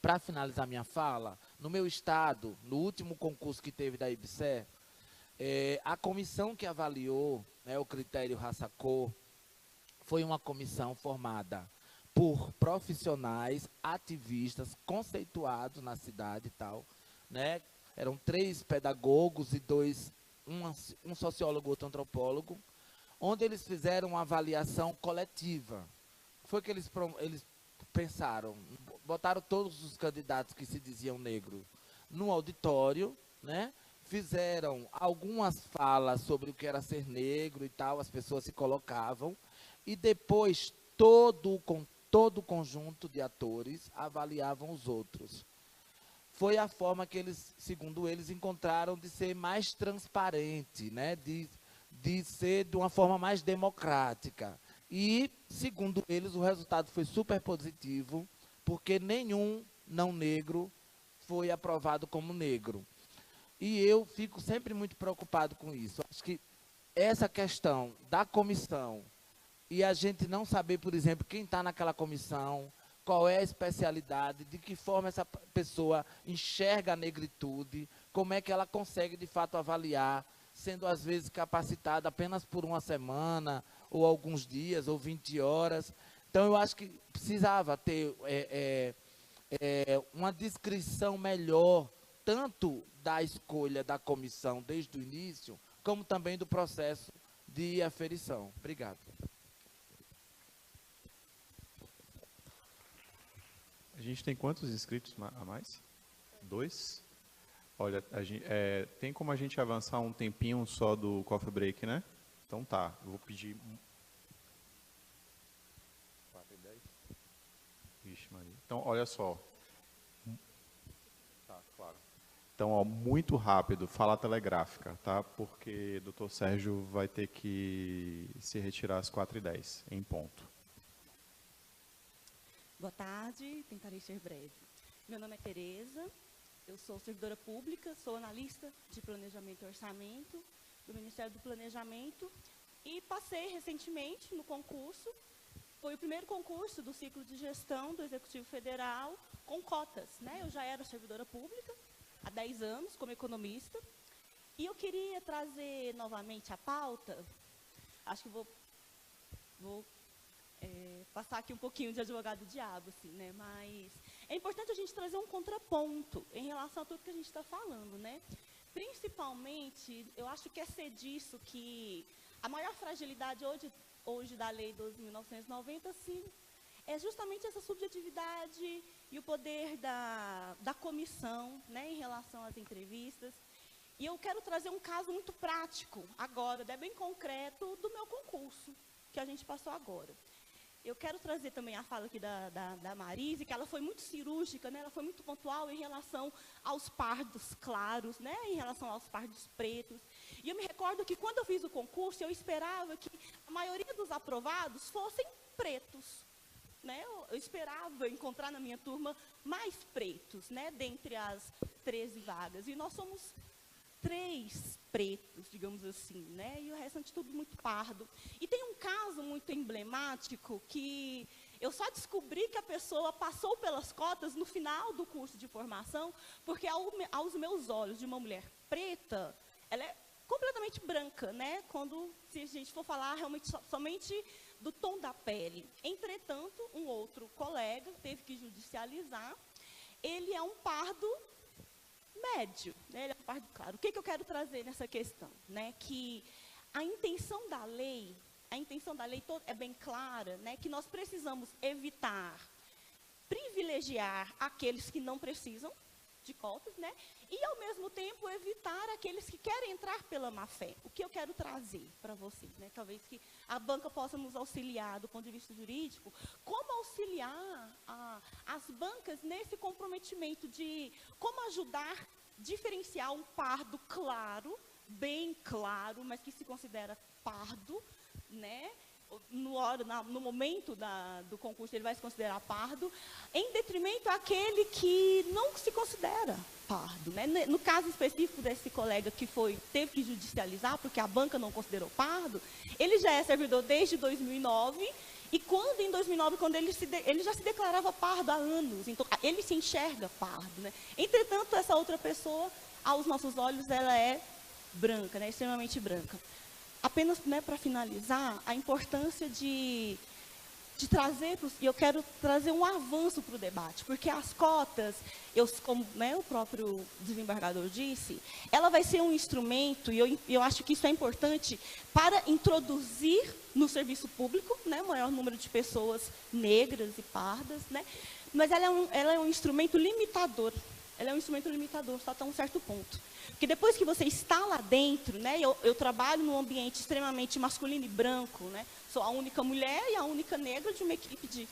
Para finalizar minha fala, no meu estado, no último concurso que teve da IBSE, a comissão que avaliou, né, o critério raça-cor foi uma comissão formada por profissionais, ativistas, conceituados na cidade e tal, né? Eram 3 pedagogos e um sociólogo e outro antropólogo, onde eles fizeram uma avaliação coletiva. Foi que eles pensaram, botaram todos os candidatos que se diziam negros no auditório, né? Fizeram algumas falas sobre o que era ser negro e tal, as pessoas se colocavam, e depois todo o conjunto de atores avaliavam os outros. Foi a forma que eles, segundo eles, encontraram de ser mais transparente, né? de ser de uma forma mais democrática. E, segundo eles, o resultado foi super positivo, porque nenhum não negro foi aprovado como negro. E eu fico sempre muito preocupado com isso. Acho que essa questão da comissão e a gente não saber, por exemplo, quem está naquela comissão, qual é a especialidade, de que forma essa pessoa enxerga a negritude, como é que ela consegue, de fato, avaliar, sendo, às vezes, capacitada apenas por uma semana, ou alguns dias, ou 20 horas. Então, eu acho que precisava ter uma descrição melhor, tanto da escolha da comissão desde o início, como também do processo de aferição. Obrigado. A gente tem quantos inscritos a mais? 2? Olha, tem como a gente avançar um tempinho só do coffee break, né? Então tá, eu vou pedir... 4 e 10? Vixe, Maria. Então, olha só. Tá, claro. Então, ó, muito rápido, fala telegráfica, tá? Porque o Dr. Sérgio vai ter que se retirar às 4h10, em ponto. Boa tarde, tentarei ser breve. Meu nome é Tereza, eu sou servidora pública, sou analista de planejamento e orçamento do Ministério do Planejamento e passei recentemente no concurso. Foi o primeiro concurso do ciclo de gestão do Executivo Federal com cotas, né? Eu já era servidora pública há 10 anos como economista e eu queria trazer novamente a pauta, acho que vou passar aqui um pouquinho de advogado do diabo, assim, né? Mas é importante a gente trazer um contraponto em relação a tudo que a gente está falando, né? Principalmente, eu acho que é ser disso que a maior fragilidade hoje da Lei 12.990, sim, é justamente essa subjetividade e o poder da comissão, né, em relação às entrevistas. E eu quero trazer um caso muito prático, agora, bem concreto, do meu concurso, que a gente passou agora. Eu quero trazer também a fala aqui da Marise, que ela foi muito cirúrgica, né? Ela foi muito pontual em relação aos pardos claros, né? Em relação aos pardos pretos. E eu me recordo que quando eu fiz o concurso, eu esperava que a maioria dos aprovados fossem pretos, né? Eu esperava encontrar na minha turma mais pretos, né? Dentre as 13 vagas. E nós somos 3 pretos, digamos assim, né? E o restante tudo muito pardo. E tem um caso muito emblemático que eu só descobri que a pessoa passou pelas cotas no final do curso de formação, porque aos meus olhos, de uma mulher preta, ela é completamente branca, né? Se a gente for falar realmente somente do tom da pele. Entretanto, um outro colega teve que judicializar. Ele é um pardo médio, né? Ele é um pardo claro. O que eu quero trazer nessa questão, né? Que a intenção da lei é bem clara, né? Que nós precisamos evitar privilegiar aqueles que não precisam, de cotas, né? E, ao mesmo tempo, evitar aqueles que querem entrar pela má-fé. O que eu quero trazer para vocês, né? Talvez que a banca possa nos auxiliar do ponto de vista jurídico, como auxiliar as bancas nesse comprometimento de como ajudar, diferenciar um pardo claro, bem claro, mas que se considera pardo, né? No momento do concurso ele vai se considerar pardo, em detrimento àquele que não se considera pardo, né? No caso específico desse colega que teve que judicializar, porque a banca não considerou pardo, ele já é servidor desde 2009, e em 2009, quando ele já se declarava pardo há anos, então ele se enxerga pardo, né? Entretanto, essa outra pessoa, aos nossos olhos, ela é branca, né? Extremamente branca. Apenas, né, para finalizar, a importância de trazer, e eu quero trazer um avanço para o debate, porque as cotas, como, né, o próprio desembargador disse, ela vai ser um instrumento, e eu acho que isso é importante, para introduzir no serviço público, né, o maior número de pessoas negras e pardas, né, mas ela é um instrumento limitador. Ela é um instrumento limitador, só até um certo ponto. Porque depois que você está lá dentro, né, eu trabalho num ambiente extremamente masculino e branco, né, sou a única mulher e a única negra de uma equipe de